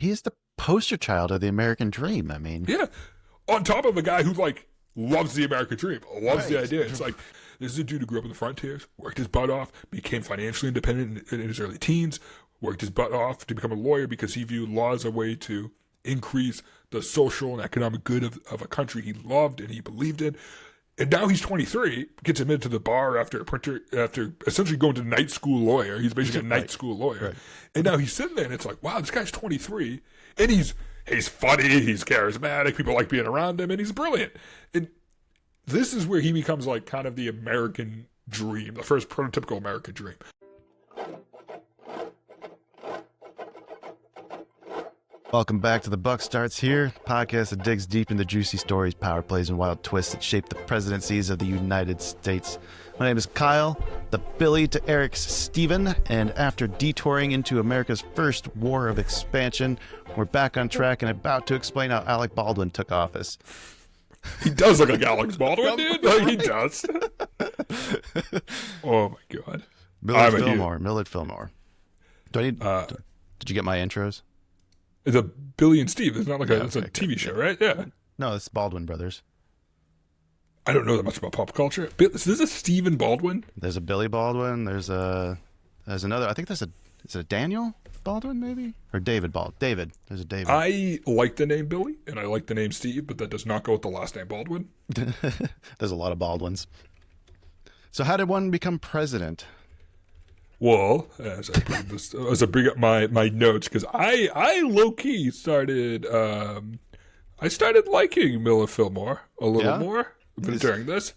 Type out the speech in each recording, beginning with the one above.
He is the poster child of the American dream. I mean, Yeah. On top of a guy who, like, loves the American dream, loves the Right. idea. It's like, this is a dude who grew up in the frontiers, worked his butt off, became financially independent in his early teens, worked his butt off to become a lawyer because he viewed law as a way to increase the social and economic good of a country he loved and he believed in. And now he's 23, gets admitted to the bar after essentially going to night school lawyer. He's basically a night school lawyer. Right. And now he's sitting there and it's like, wow, this guy's 23 and he's funny, he's charismatic, people like being around him, and he's brilliant. And this is where he becomes like kind of the American dream, the first prototypical American dream. welcome back to The Buck Starts Here, podcast that digs deep into juicy stories, power plays, and wild twists that shape the presidencies of the United States. My name is Kyle, the Billy to Eric's Steven, and after detouring into America's first war of expansion, we're back on track and about to explain how Alec Baldwin took office. He does look like Alex Baldwin, dude. Like, he does. Oh my god. Millard Fillmore. Do I need? Did you get my intros? It's a Billy and Steve. It's not like Yeah, it's a okay, TV good. show, right? Yeah. No, it's Baldwin Brothers. I don't know that much about pop culture. This is a Stephen Baldwin. There's a Billy Baldwin. There's another. I think is it a Daniel Baldwin maybe or David Baldwin? David. There's a David. I like the name Billy and I like the name Steve, but that does not go with the last name Baldwin. There's a lot of Baldwins. So how did one become president? Well, as I bring up my notes, because I low key started I started liking Millard Fillmore a little more during this,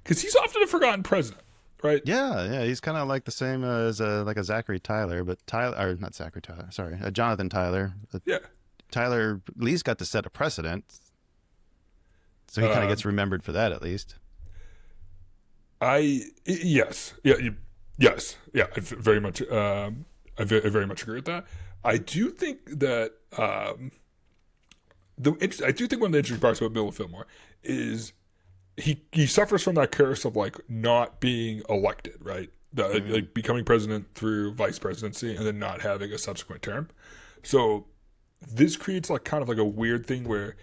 because he's often a forgotten president, right? Yeah, he's kind of like the same as like a Zachary Tyler, but not Zachary Tyler. Sorry, Jonathan Tyler. Yeah, Tyler at least got to set a precedent, so he kind of gets remembered for that at least. Yes, I very much I very much agree with that. I do think that I do think one of the interesting parts about Millard Fillmore is he suffers from that curse of like not being elected, right? Like becoming president through vice presidency and then not having a subsequent term. So this creates like kind of like a weird thing where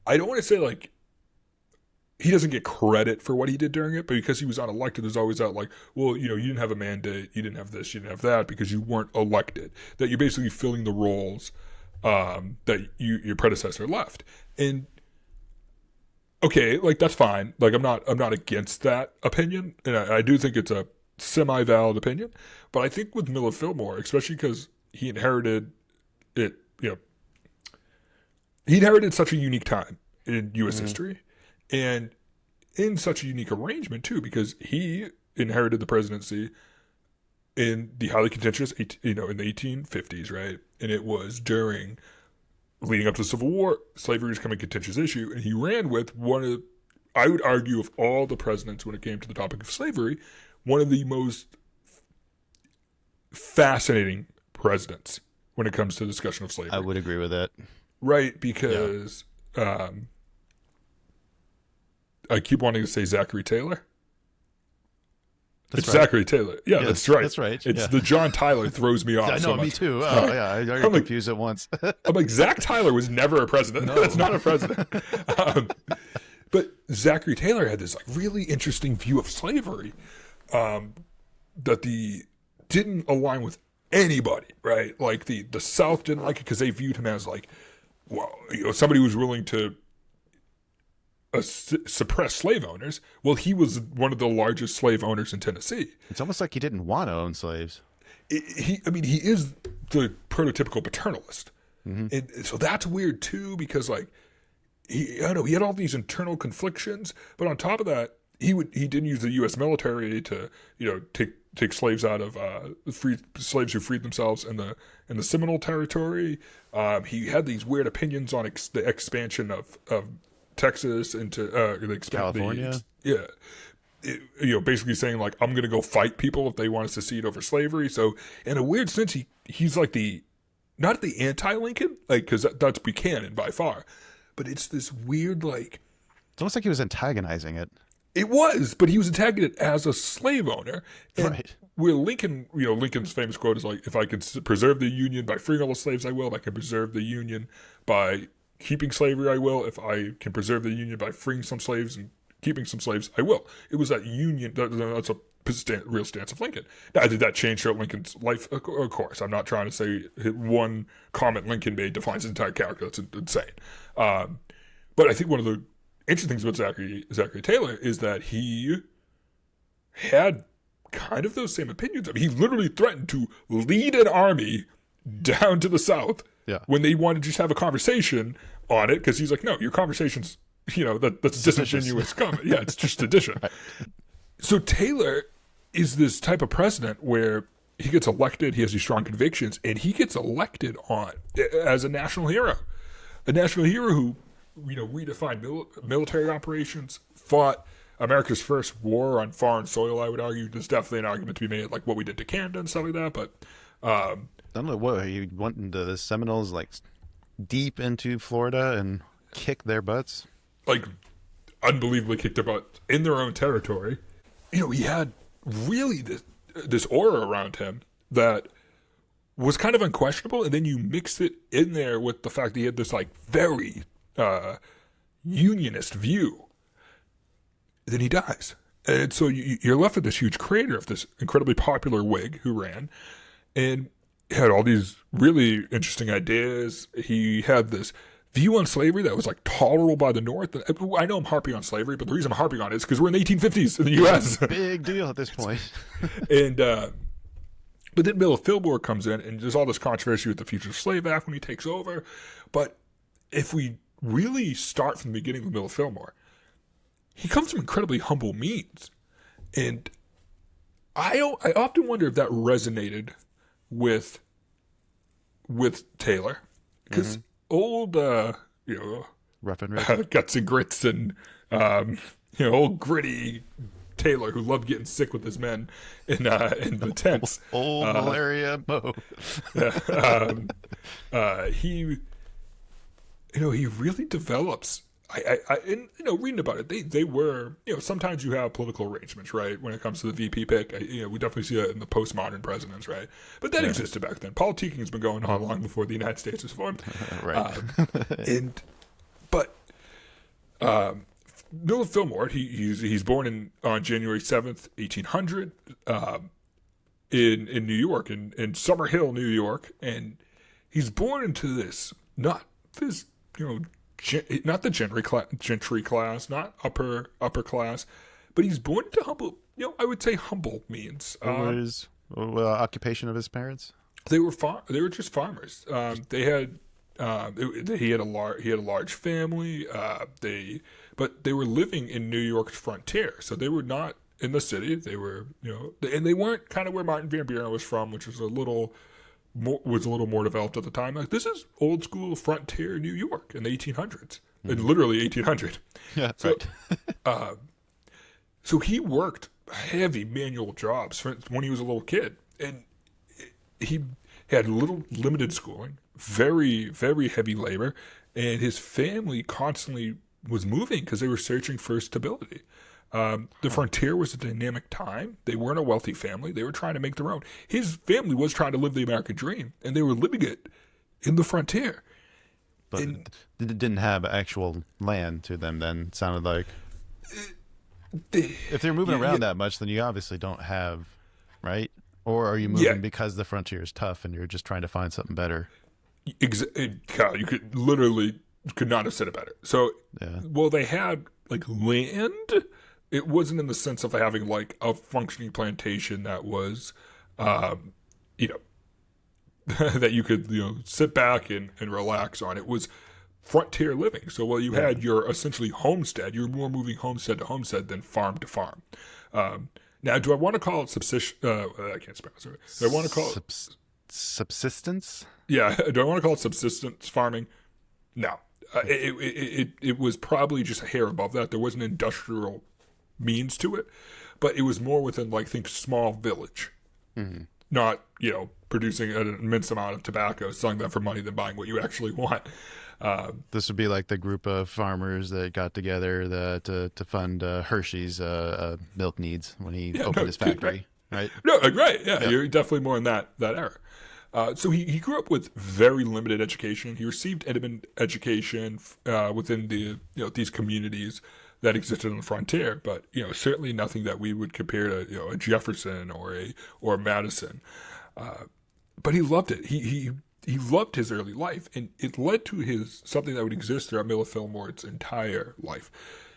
I don't want to say like he doesn't get credit for what he did during it, but because he was unelected, there's always that like, well, you didn't have a mandate, you didn't have this, you didn't have that because you weren't elected. That you're basically filling the roles that your predecessor left. And okay, like that's fine. Like I'm not against that opinion, and I do think it's a semi-valid opinion. But I think with Millard Fillmore, especially because he inherited it, he inherited such a unique time in U.S. history. And in such a unique arrangement, too, because he inherited the presidency in the highly contentious, in the 1850s, right? And it was leading up to the Civil War, slavery was becoming a contentious issue. And he ran with I would argue, of all the presidents when it came to the topic of slavery, one of the most fascinating presidents when it comes to the discussion of slavery. I would agree with that. Right, because... I keep wanting to say Zachary Taylor. It's right. Zachary Taylor. Yeah, yes, that's right. That's right. It's the John Tyler throws me off. I know, so much. Me too. Oh, yeah, I got confused at once. I'm like, Zach Tyler was never a president. No. That's not a president. But Zachary Taylor had this like really interesting view of slavery that didn't align with anybody, right? Like the South didn't like it because they viewed him as like, well, somebody who was willing to suppress slave owners. Well, he was one of the largest slave owners in Tennessee. It's almost like he didn't want to own slaves. He is the prototypical paternalist, and so that's weird too because like he had all these internal conflictions, but on top of that, he didn't use the U.S. military to take slaves out of free slaves who freed themselves in the Seminole territory. He had these weird opinions on the expansion of Texas into California. Basically saying like I'm gonna go fight people if they want to secede over slavery. So in a weird sense, he's like not the anti-Lincoln, like because that's Buchanan by far, but it's this weird like it's almost like he was antagonizing it. It was, but he was attacking it as a slave owner. And right. where Lincoln, Lincoln's famous quote is like, if I can preserve the Union by freeing all the slaves, I will. If I can preserve the Union by keeping slavery, I will. If I can preserve the Union by freeing some slaves and keeping some slaves, I will. It was that Union, that's a real stance of Lincoln. Now, did that change throughout Lincoln's life? Of course. I'm not trying to say one comment Lincoln made defines his entire character. That's insane. But I think one of the interesting things about Zachary Taylor is that he had kind of those same opinions. I mean, he literally threatened to lead an army down to the South when they wanted to just have a conversation on it, because he's like, no, your conversation's, that's disingenuous comment. Yeah, it's just addition. Right. So Taylor is this type of president where he gets elected, he has these strong convictions, and he gets elected as a national hero. A national hero who, redefined military operations, fought America's first war on foreign soil, I would argue. There's definitely an argument to be made, like what we did to Canada and stuff like that, but... I don't know, what, he went into the Seminoles, like, deep into Florida and kicked their butts? Like, unbelievably kicked their butts in their own territory. He had really this aura around him that was kind of unquestionable, and then you mix it in there with the fact that he had this, like, very unionist view. Then he dies. And so you're left with this huge crater of this incredibly popular Whig who ran, and had all these really interesting ideas. He had this view on slavery that was like tolerable by the North. I know I'm harping on slavery, but the reason I'm harping on it is because we're in the 1850s in the U.S. Big deal at this point. And but then Millard Fillmore comes in, and there's all this controversy with the Fugitive Slave Act when he takes over. But if we really start from the beginning with Millard Fillmore, he comes from incredibly humble means, and I often wonder if that resonated with Taylor, because old rough and ready, guts and grits, and old gritty Taylor, who loved getting sick with his men in the tents, old malaria Mo. He really develops. Reading about it, they were, sometimes you have political arrangements, right? When it comes to the VP pick, we definitely see that in the postmodern presidents, right? But that existed back then. Politicking has been going on long before the United States was formed. Right. Millard Fillmore, he's born on January 7th, 1800, in New York, in Summer Hill, New York, and he's born into this, not the gentry class, not upper class, but he's born into humble, I would say humble means. What was occupation of his parents? They were just farmers. They had he had a large family. But they were living in New York's frontier, so they were not in the city. They were, and they weren't kind of where Martin Van Buren was from, which was a little more developed at the time. Like, this is old school frontier New York in the 1800s, and literally 1800. Yeah, so, right. So he worked heavy manual jobs when he was a little kid, and he had limited schooling, very, very heavy labor, and his family constantly was moving because they were searching for stability. The frontier was a dynamic time. They weren't a wealthy family. They were trying to make their own. His family was trying to live the American dream, and they were living it in the frontier. But it didn't have actual land to them then, it sounded like. If they're moving around that much, then you obviously don't have, right? Or are you moving because the frontier is tough and you're just trying to find something better? Kyle, you could not have said it better. So, well, they had like land. It wasn't in the sense of having like a functioning plantation that was, that you could, sit back and relax on. It was frontier living. So while you had your essentially homestead, you were more moving homestead to homestead than farm to farm. Now, do I want to call it subsistence? I can't spell it. Sorry. Do I want to call it subsistence? Yeah. Do I want to call it subsistence farming? No. It was probably just a hair above that. There was an industrial means to it, but it was more within, like, think small village, not, producing an immense amount of tobacco, selling that for money, than buying what you actually want. This would be like the group of farmers that got together to fund Hershey's milk needs when he opened his factory. right? No, like, right. Yeah, Yeah. you're definitely more in that era. So he grew up with very limited education. He received intimate education within the these communities that existed on the frontier, but certainly nothing that we would compare to a Jefferson or a Madison. But he loved it. He loved his early life, and it led to something that would exist throughout Millard Fillmore's entire life.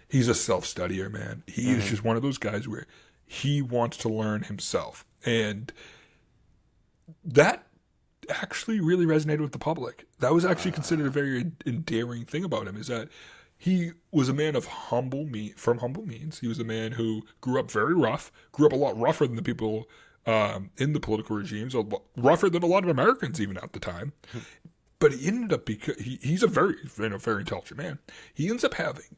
He's a self-studier, man. He is just one of those guys where he wants to learn himself, and that actually really resonated with the public. That was actually considered a very endearing thing about him, is that he was a man of humble means. He was a man who grew up very rough, grew up a lot rougher than the people in the political regimes, rougher than a lot of Americans even at the time. But he ended up, because he's a very intelligent man. He ends up having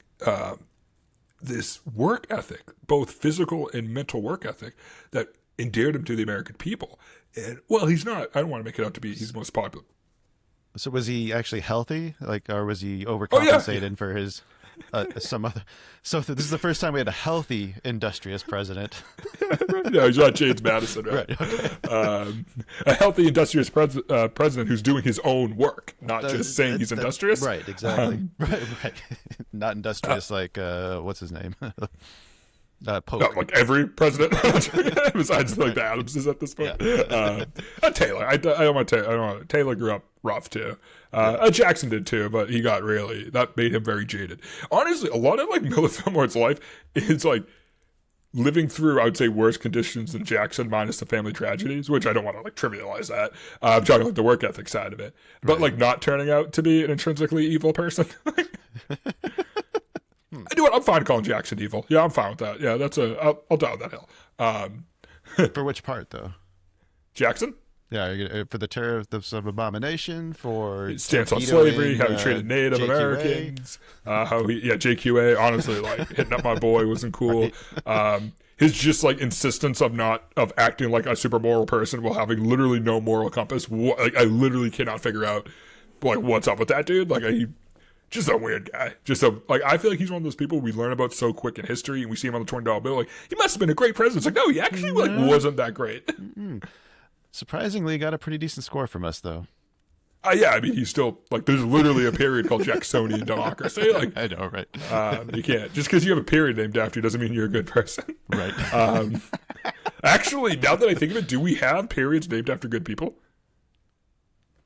this work ethic, both physical and mental work ethic, that endeared him to the American people. And he's not. I don't want to make it out to be he's the most popular. So was he actually healthy, or was he overcompensating for his some other? So this is the first time we had a healthy, industrious president. No, he's not James Madison, right? Okay. A healthy, industrious president who's doing his own work, not just saying he's industrious. Right, exactly. Right. Not industrious like what's his name? Polk. No, like every president besides like the Adamses at this point. Yeah. Taylor. I don't want to. Taylor grew up rough too. Jackson did too, but that made him very jaded. Honestly, a lot of like Millard Fillmore's life is like living through, I would say, worse conditions than Jackson, minus the family tragedies, which I don't want to like trivialize that. I'm talking like the work ethic side of it, but like not turning out to be an intrinsically evil person. I do it. I'm fine calling Jackson evil. Yeah, I'm fine with that. Yeah, I'll die on that hill. For which part though? Jackson? Yeah, for the terror of abomination, for his stance on slavery, how he treated Native JQA. Americans, JQA. Honestly, like hitting up my boy wasn't cool. Right. His just like insistence of acting like a super moral person while having literally no moral compass. I literally cannot figure out like what's up with that dude. Like just a weird guy. I feel like he's one of those people we learn about so quick in history, and we see him on the $20 bill. Like, he must have been a great president. It's like, no, he actually wasn't that great. Surprisingly, got a pretty decent score from us, though. Yeah, I mean, he's still like. There's literally a period called Jacksonian democracy. Like, I know, right? You can't just because you have a period named after you doesn't mean you're a good person, right? Actually, now that I think of it, do we have periods named after good people?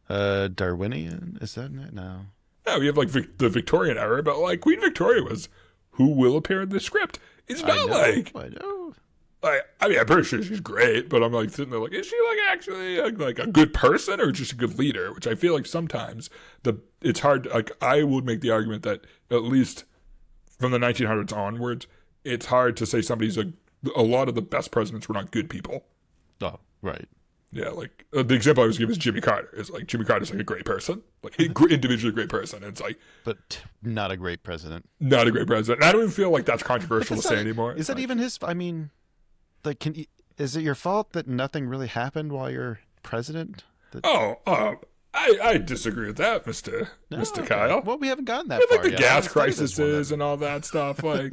Darwinian, is that it? No. No, we have like the Victorian era, but like Queen Victoria was who will appear in the script. It's not I know. I mean, I'm pretty sure she's great, but I'm like sitting there like, is she like actually like a good person or just a good leader? Which I feel like sometimes it's hard. Like I would make the argument that at least from the 1900s onwards, it's hard to say somebody's a lot of the best presidents were not good people. Oh, right. Yeah, like the example I was giving is Jimmy Carter. Is like Jimmy Carter's like a great person, like individually great person. And it's like, but not a great president. Not a great president. And I don't even feel like that's controversial to say anymore. Is that even his? I mean, like, is it your fault that nothing really happened while you're president? I disagree with that, Mr. Kyle. Well, we haven't gotten that far like the yet. gas crises and all that stuff. Like,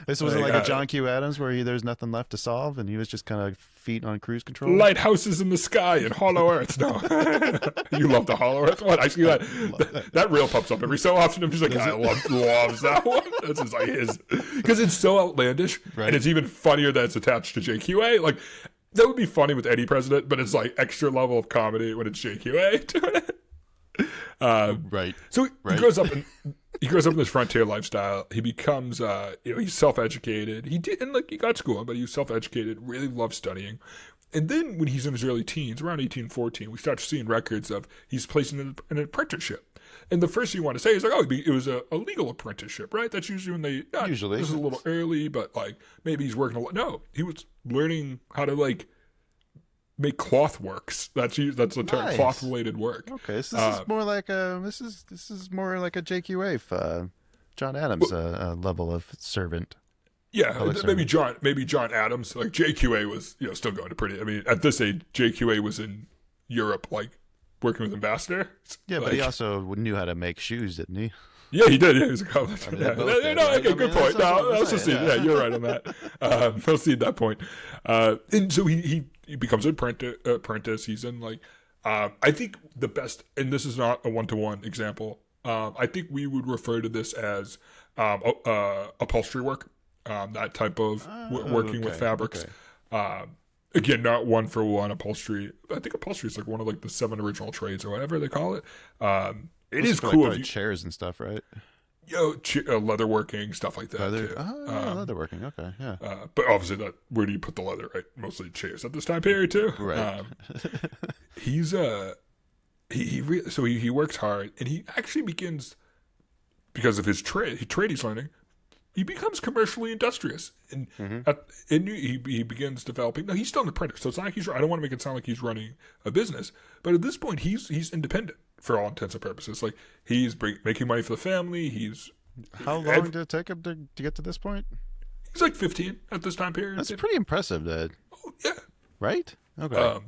this wasn't like a John Q. Adams where there's nothing left to solve, and he was just kind of feet on cruise control. Lighthouses in the sky and Hollow Earth. No, you love the Hollow Earth one. I see that reel pops up every so often. I'm just like, I loves that one. That's just like his, because it's so outlandish, right? And it's even funnier that it's attached to JQA. Like that would be funny with any president, but it's like extra level of comedy when it's JQA doing it. Right. So he grows up in this frontier lifestyle. He becomes, he's self-educated. He got school, but he was self-educated, really loved studying. And then when he's in his early teens, around 1814, we start seeing records of he's placed in an apprenticeship. And the first thing you want to say is like, it was a legal apprenticeship, right? That's usually when they, usually. This is a little early, but like maybe he's working a lot. No, he was learning how to like make cloth works. That's the term, nice. Cloth related work. Okay, so this is more like this is more like a JQA, John Adams level of servant. Yeah, maybe John Adams. Like JQA was still going to pretty. I mean, at this age, JQA was in Europe, like working with ambassador. Yeah, but he also knew how to make shoes, didn't he? Yeah, he did. Yeah, he was a college. I mean, Yeah. they both did, No, right? okay, I good mean, point. that's No, what I'm I'll just see. saying, Yeah, yeah. you're right on that. I'll see that point. And so he becomes an apprentice. He's in like, I think the best, and this is not a one-to-one example. I think we would refer to this as upholstery work, that type of working with fabrics. Okay. Again, not one for one upholstery. I think upholstery is like one of like the 7 original trades or whatever they call it. It is cool. Like chairs and stuff, right? Leatherworking, stuff like that. Leather. Too. Leatherworking. Okay, yeah. But obviously, where do you put the leather? Right, mostly chairs at this time period too. Right. He's so he works hard, and he actually begins, because of his trade he's learning. He becomes commercially industrious, and he begins developing. No, he's still an apprentice, so it's not like I don't want to make it sound like he's running a business, but at this point, he's independent for all intents and purposes. Like he's making money for the family. How long did it take him to get to this point? He's like 15 at this time period. That's pretty impressive, Dad. Oh, yeah. Right? Okay.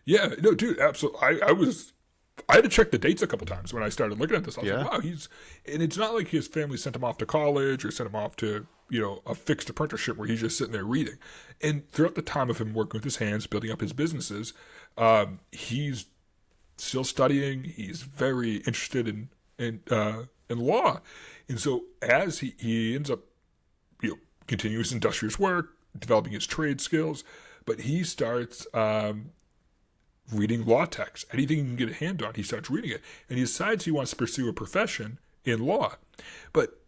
Yeah. No, dude. Absolutely. I had to check the dates a couple times when I started looking at this. I was like, wow, and it's not like his family sent him off to college or sent him off to, a fixed apprenticeship where he's just sitting there reading. And throughout the time of him working with his hands, building up his businesses, he's still studying. He's very interested in law. And so as he ends up, continuing his industrious work, developing his trade skills, but he starts, reading law texts. Anything he can get a hand on, he starts reading it. And he decides he wants to pursue a profession in law. But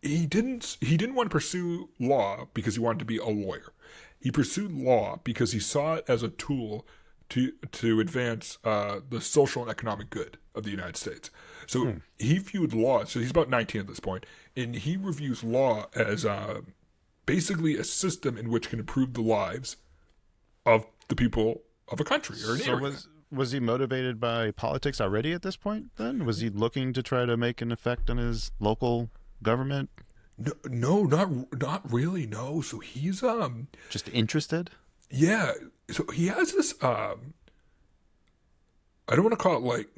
he didn't want to pursue law because he wanted to be a lawyer. He pursued law because he saw it as a tool to advance the social and economic good of the United States. So he viewed law, so he's about 19 at this point, and he reviews law as basically a system in which can improve the lives of the people of a country or an area. Was he motivated by politics already at this point then? Was he looking to try to make an effect on his local government? No, not really, no. So he's just interested? Yeah. So he has this I don't want to call it like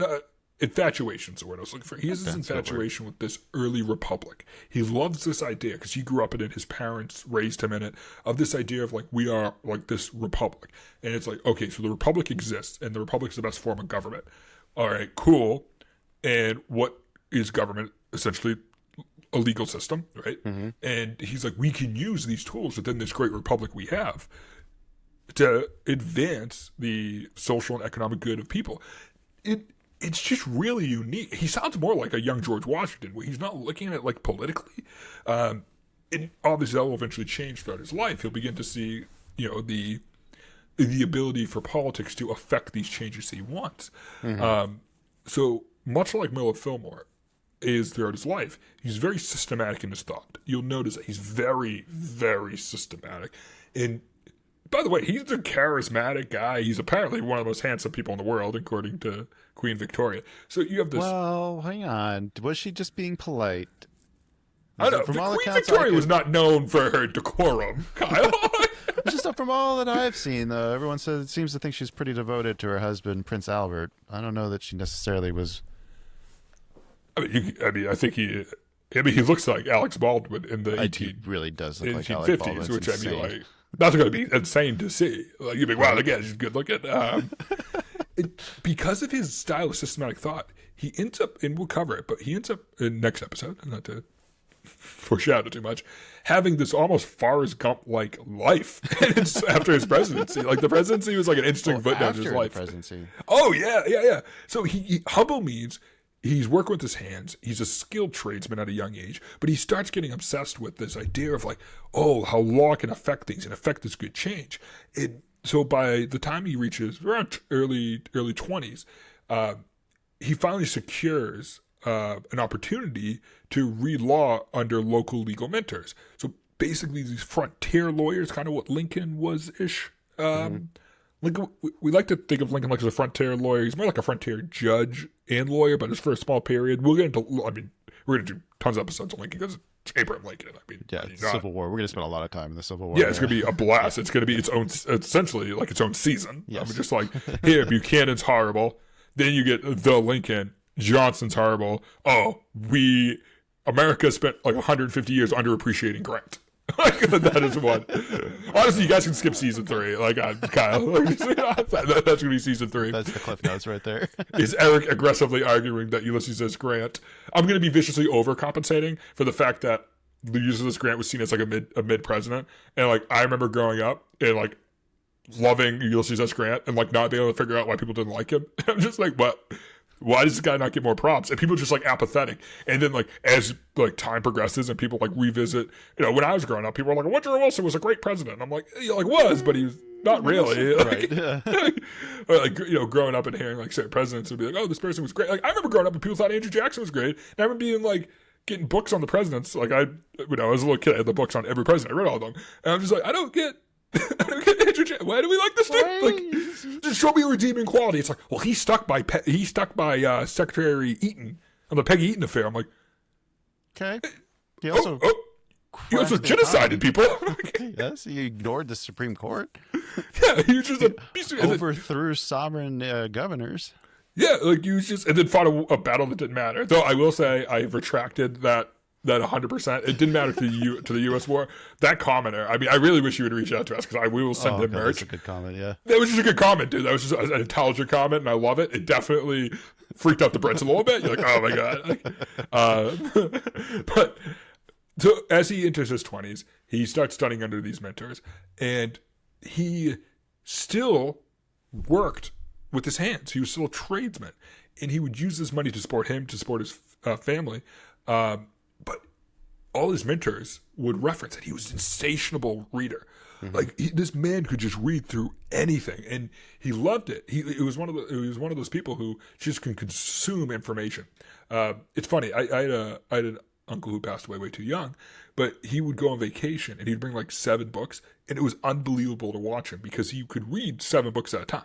infatuation's the word I was looking for. He has this infatuation with this early republic. He loves this idea because he grew up in it. His parents raised him in it, of this idea of like, we are like this republic. And it's like, okay, so the republic exists and the republic is the best form of government. All right, cool. And what is government? Essentially a legal system, right? And he's like, we can use these tools within this great republic we have to advance the social and economic good of people. It's just really unique. He sounds more like a young George Washington, where he's not looking at it like politically. And obviously that will eventually change throughout his life. He'll begin to see, the ability for politics to affect these changes he wants. So much like Millard Fillmore is throughout his life, he's very systematic in his thought. You'll notice that he's very, very systematic. And by the way, he's a charismatic guy. He's apparently one of the most handsome people in the world, according to Queen Victoria. So you have this. Well, hang on. Was she just being polite? I don't know. Queen Victoria was not known for her decorum, Kyle. Just from all that I've seen, though, everyone seems to think she's pretty devoted to her husband, Prince Albert. I don't know that she necessarily was. I think he looks like Alex Baldwin in the He really does look like Alex Baldwin. 1850s, which insane. I mean, like, that's going to be insane to see. Like, you'd be like, wow, the guy's good looking. Because of his style of systematic thought, he ends up, and we'll cover it, but he ends up in next episode, not to foreshadow too much, having this almost Forrest Gump-like life after his presidency. Like, the presidency was like an interesting footnote in his life. Presidency. Oh, yeah. So humble means he's working with his hands. He's a skilled tradesman at a young age, but he starts getting obsessed with this idea of like, how law can affect things and affect this good change. So by the time he reaches around early 20s, he finally secures an opportunity to read law under local legal mentors. So basically these frontier lawyers, kind of what Lincoln was-ish. Lincoln, we like to think of Lincoln like as a frontier lawyer. He's more like a frontier judge and lawyer, but it's for a small period. We'll get into, we're going to do tons of episodes on Lincoln because it's Abraham Lincoln. Civil War. We're going to spend a lot of time in the Civil War. Yeah, it's going to be a blast. It's going to be its own, essentially like its own season. Yes. Just like, here, Buchanan's horrible. Then you get the Lincoln. Johnson's horrible. Oh, we America spent like 150 years underappreciating Grant. Like, that is one. Honestly, you guys can skip season 3. Like, Kyle, that's gonna be season 3. That's the cliff notes right there. Is Eric aggressively arguing that Ulysses S. Grant? I'm gonna be viciously overcompensating for the fact that the Ulysses S. Grant was seen as like a mid president, and like I remember growing up and like loving Ulysses S. Grant and like not being able to figure out why people didn't like him. I'm just like, what? Why does this guy not get more props? And people are just like apathetic. And then like as like time progresses and people like revisit, when I was growing up, people were like, Woodrow Wilson was a great president. I'm like, was, but he was not really. Like, Right. or like growing up and hearing like certain presidents would be like, oh, this person was great. Like I remember growing up and people thought Andrew Jackson was great. And I remember being like getting books on the presidents. Like I was a little kid, I had the books on every president. I read all of them. And I'm just like, I don't get Andrew Jackson. Why do we like this dude? Like, just show me a redeeming quality. It's like, well, he stuck by Secretary Eaton on the Peggy Eaton affair. I'm like, Okay. He also he also genocided people. Yes, he ignored the Supreme Court. Yeah, he was just a piece of Overthrew sovereign governors. Yeah, like he was just, and then fought a battle that didn't matter. Though I will say, I retracted that 100%. It didn't matter to the U.S. war. That commenter, I mean, I really wish you would reach out to us because we will send him merch. That's a good comment, yeah. That was just a good comment, dude. That was just an intelligent comment, and I love it. It definitely freaked out the Brits a little bit. You're like, oh my god. But so as he enters his 20s, he starts studying under these mentors, and he still worked with his hands. He was still a tradesman, and he would use this money to support him, to support his family. But all his mentors would reference that he was an insatiable reader. Mm-hmm. Like this man could just read through anything, and he loved it. He was one of those people who just can consume information. It's funny. I had an uncle who passed away way too young, but he would go on vacation and he'd bring like 7 books, and it was unbelievable to watch him because he could read 7 books at a time.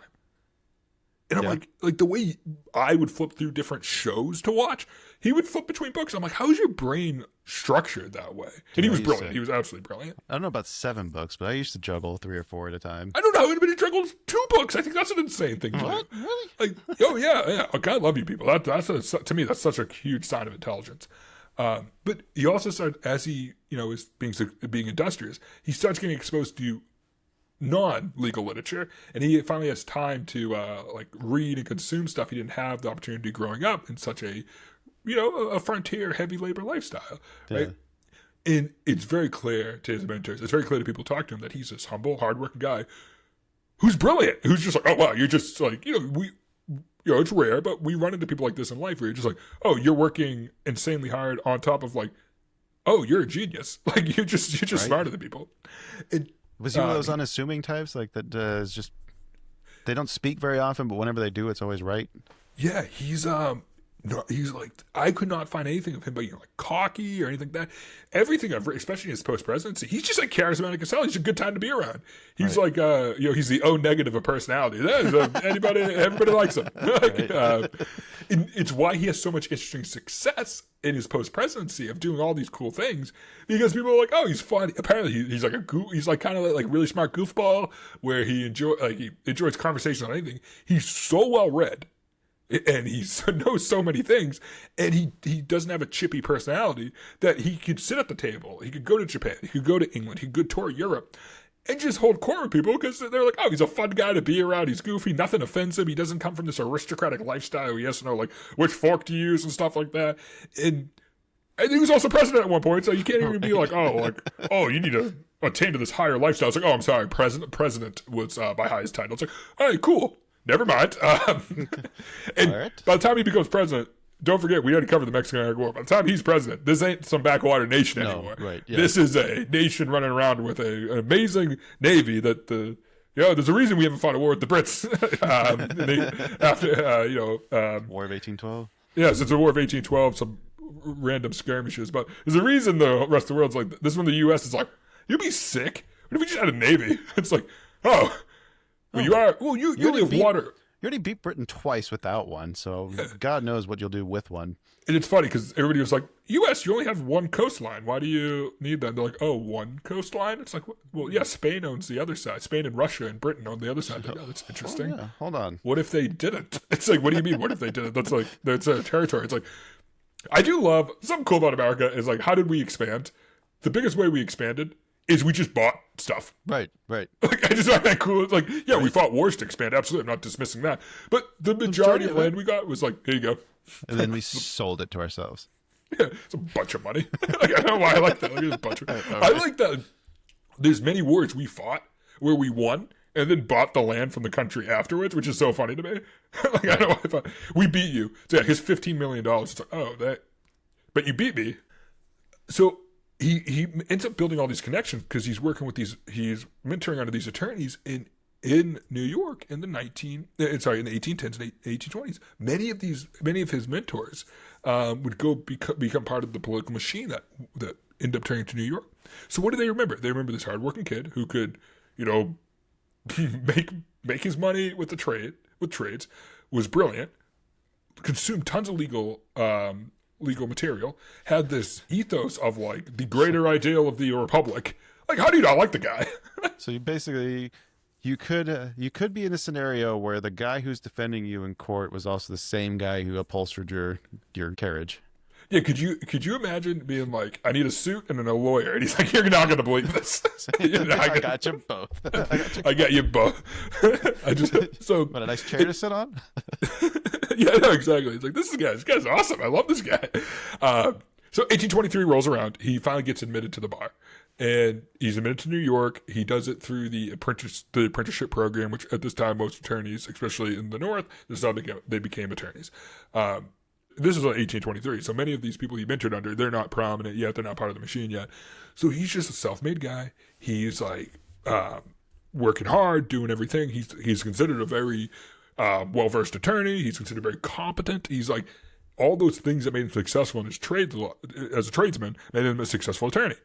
And I'm like the way I would flip through different shows to watch, he would flip between books. I'm like, how is your brain structured that way? And he was brilliant. He was absolutely brilliant. I don't know about 7 books, but I used to juggle 3 or 4 at a time. I don't know how anybody juggles 2 books. I think that's an insane thing to do. Really? Like, oh yeah. Oh, God, I love you people. To me, that's such a huge sign of intelligence. But he also started, as he is being industrious, he starts getting exposed to non-legal literature, and he finally has time to like read and consume stuff he didn't have the opportunity growing up in such a a frontier heavy labor lifestyle, right? And it's very clear to his mentors, it's very clear to people who talk to him that he's this humble, hardworking guy who's brilliant, who's just like, oh wow, you're just like it's rare, but we run into people like this in life where you're just like, oh, you're working insanely hard on top of like, oh, you're a genius, like you're just right? Smarter than people. Was he one of those unassuming types, like that is just, they don't speak very often, but whenever they do, it's always right? Yeah, he's like, I could not find anything of him being like cocky or anything like that. Everything I've read, especially in his post-presidency, he's just like charismatic as hell. He's a good time to be around. He's right. Like, he's the O negative of personality. Everybody likes him. Like, it's why he has so much interesting success in his post-presidency of doing all these cool things, because people are like, oh, he's funny. Apparently he's like he's like kind of like really smart goofball where he enjoys conversation on anything. He's so well read, and he knows so many things, and he doesn't have a chippy personality that he could sit at the table. He could go to Japan. He could go to England. He could tour Europe and just hold court with people because they're like, oh, he's a fun guy to be around. He's goofy. Nothing offends him. He doesn't come from this aristocratic lifestyle. He has to know like which fork to use and stuff like that. And he was also president at one point, so you can't even be like, oh, you need to attain to this higher lifestyle. It's like, oh, I'm sorry, president was my highest title. It's like, all right, cool. Never mind. And right. By the time he becomes president, don't forget, we already covered the Mexican-American War. By the time he's president, this ain't some backwater nation anymore. Right, yeah. This is a nation running around with an amazing navy that there's a reason we haven't fought a war with the Brits. War of 1812? Yes, it's a war of 1812, some random skirmishes. But there's a reason the rest of the world's like, this is when the U.S. is like, you'd be sick. What if we just had a navy? It's like, oh. Well, you only have water. You already beat Britain twice without one, so God knows what you'll do with one. And it's funny because everybody was like, U.S., you only have one coastline. Why do you need that? They're like, oh, one coastline? It's like, well, yeah, Spain owns the other side. Spain and Russia and Britain own the other side. Like, oh, that's interesting. Oh, yeah. Hold on. What if they didn't? It's like, what do you mean, what if they didn't? That's like, that's a territory. It's like, I do love something cool about America is like, how did we expand? The biggest way we expanded is we just bought stuff. Right. Like, I just find that cool. It's like, yeah, we fought wars to expand. Absolutely. I'm not dismissing that. But the majority of land we got was like, here you go. And then we sold it to ourselves. Yeah, it's a bunch of money. Like, I don't know why I like that. Like, it's a bunch of, I like that there's many wars we fought where we won and then bought the land from the country afterwards, which is so funny to me. Like, I don't know why I thought, we beat you. So yeah, here's $15 million. It's like, oh, but you beat me. So he ends up building all these connections because he's working with he's mentoring under these attorneys in New York in the 1810s and 1820s. Many of his mentors would go become part of the political machine that ended up turning to New York. So what do they remember? They remember this hardworking kid who could, make his money with trades, was brilliant, consumed tons of legal material, had this ethos of like the greater ideal of the republic. Like, how do you not like the guy? So you could be in a scenario where the guy who's defending you in court was also the same guy who upholstered your carriage. Yeah, could you imagine being like, I need a suit and a lawyer, and he's like, you're not going to believe this. I got you both. I got you both. What a nice chair to sit on. Yeah, no, exactly. It's like, this guy's awesome. I love this guy. So 1823 rolls around. He finally gets admitted to the bar, and he's admitted to New York. He does it through the apprenticeship program, which at this time most attorneys, especially in the North, this is how they became attorneys. This is 1823, so many of these people he mentored under, they're not prominent yet, they're not part of the machine yet. So he's just a self-made guy. He's like working hard, doing everything. He's considered a very well-versed attorney. He's considered very competent. He's like all those things that made him successful in his trade as a tradesman made him a successful attorney.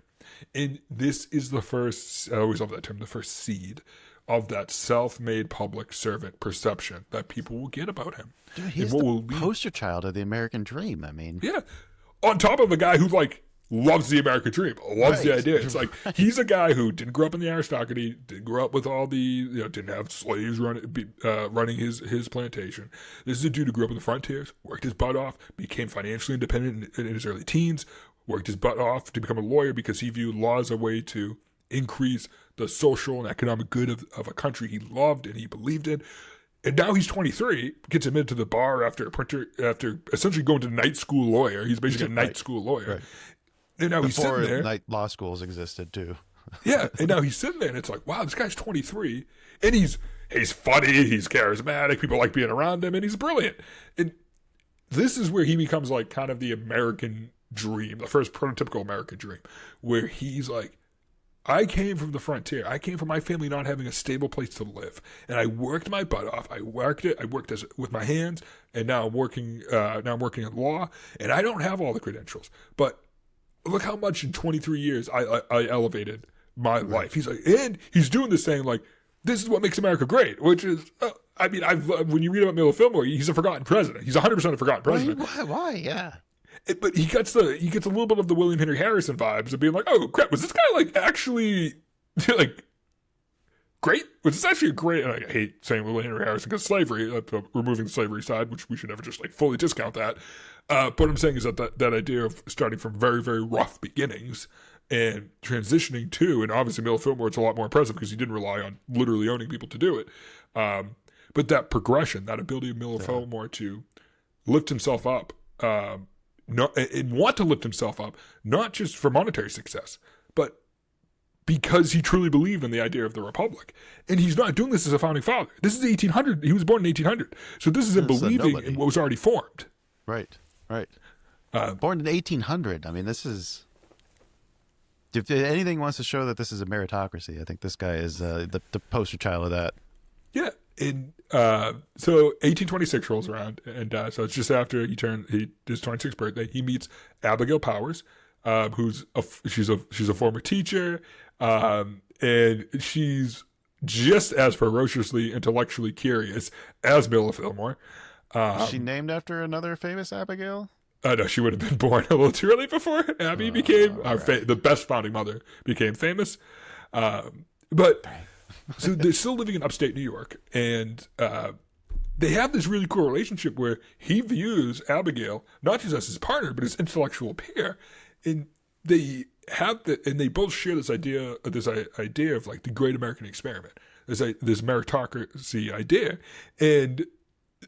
And this is the first, I always love that term, the first seed of that self-made public servant perception that people will get about him. Dude, he's the poster child of the American dream. I mean, yeah. On top of a guy who like loves the American dream, loves the idea. It's like he's a guy who didn't grow up in the aristocracy, didn't grow up with all the didn't have slaves running his plantation. This is a dude who grew up in the frontiers, worked his butt off, became financially independent in his early teens, worked his butt off to become a lawyer because he viewed law as a way to increase the social and economic good of a country he loved and he believed in. And now he's 23, gets admitted to the bar after essentially going to night school lawyer. He's basically a night school lawyer. Right. And now he's sitting there. Night law schools existed too. Yeah, and now he's sitting there, and it's like, wow, this guy's 23, and he's funny, he's charismatic, people like being around him, and he's brilliant. And this is where he becomes like kind of the American dream, the first prototypical American dream, where he's like, I came from the frontier. I came from my family not having a stable place to live, and I worked my butt off. I worked with my hands, and now I'm working. Now I'm working in law, and I don't have all the credentials. But look how much in 23 years I elevated my life. He's like, and he's doing this saying like, this is what makes America great, which is, I mean, when you read about Millard Fillmore, he's a forgotten president. He's 100% a forgotten president. Why? Yeah. But he gets a little bit of the William Henry Harrison vibes of being like, oh crap, was this guy like actually like great? Was this actually a great? And I hate saying William Henry Harrison because slavery, removing the slavery side, which we should never just like fully discount that. But what I'm saying is that idea of starting from very, very rough beginnings and transitioning to, and obviously Millard Fillmore, it's a lot more impressive because he didn't rely on literally owning people to do it. But that progression, that ability of Millard Fillmore to lift himself up. And want to lift himself up, not just for monetary success, but because he truly believed in the idea of the republic. And he's not doing this as a founding father. This is 1800. He was born in 1800. So this is him believing in what was already formed. Right. Born in 1800. I mean, this is... If anything wants to show that this is a meritocracy, I think this guy is the poster child of that. Yeah. And so 1826 rolls around, and so it's just after his 26th birthday. He meets Abigail Powers, she's a former teacher, and she's just as ferociously intellectually curious as Millard Fillmore. Is she named after another famous Abigail? No, she would have been born a little too early before Abby became the best founding mother became famous, but. So they're still living in upstate New York, and they have this really cool relationship where he views Abigail not just as his partner, but his intellectual peer. And they both share this idea of like the great American experiment, this meritocracy idea. And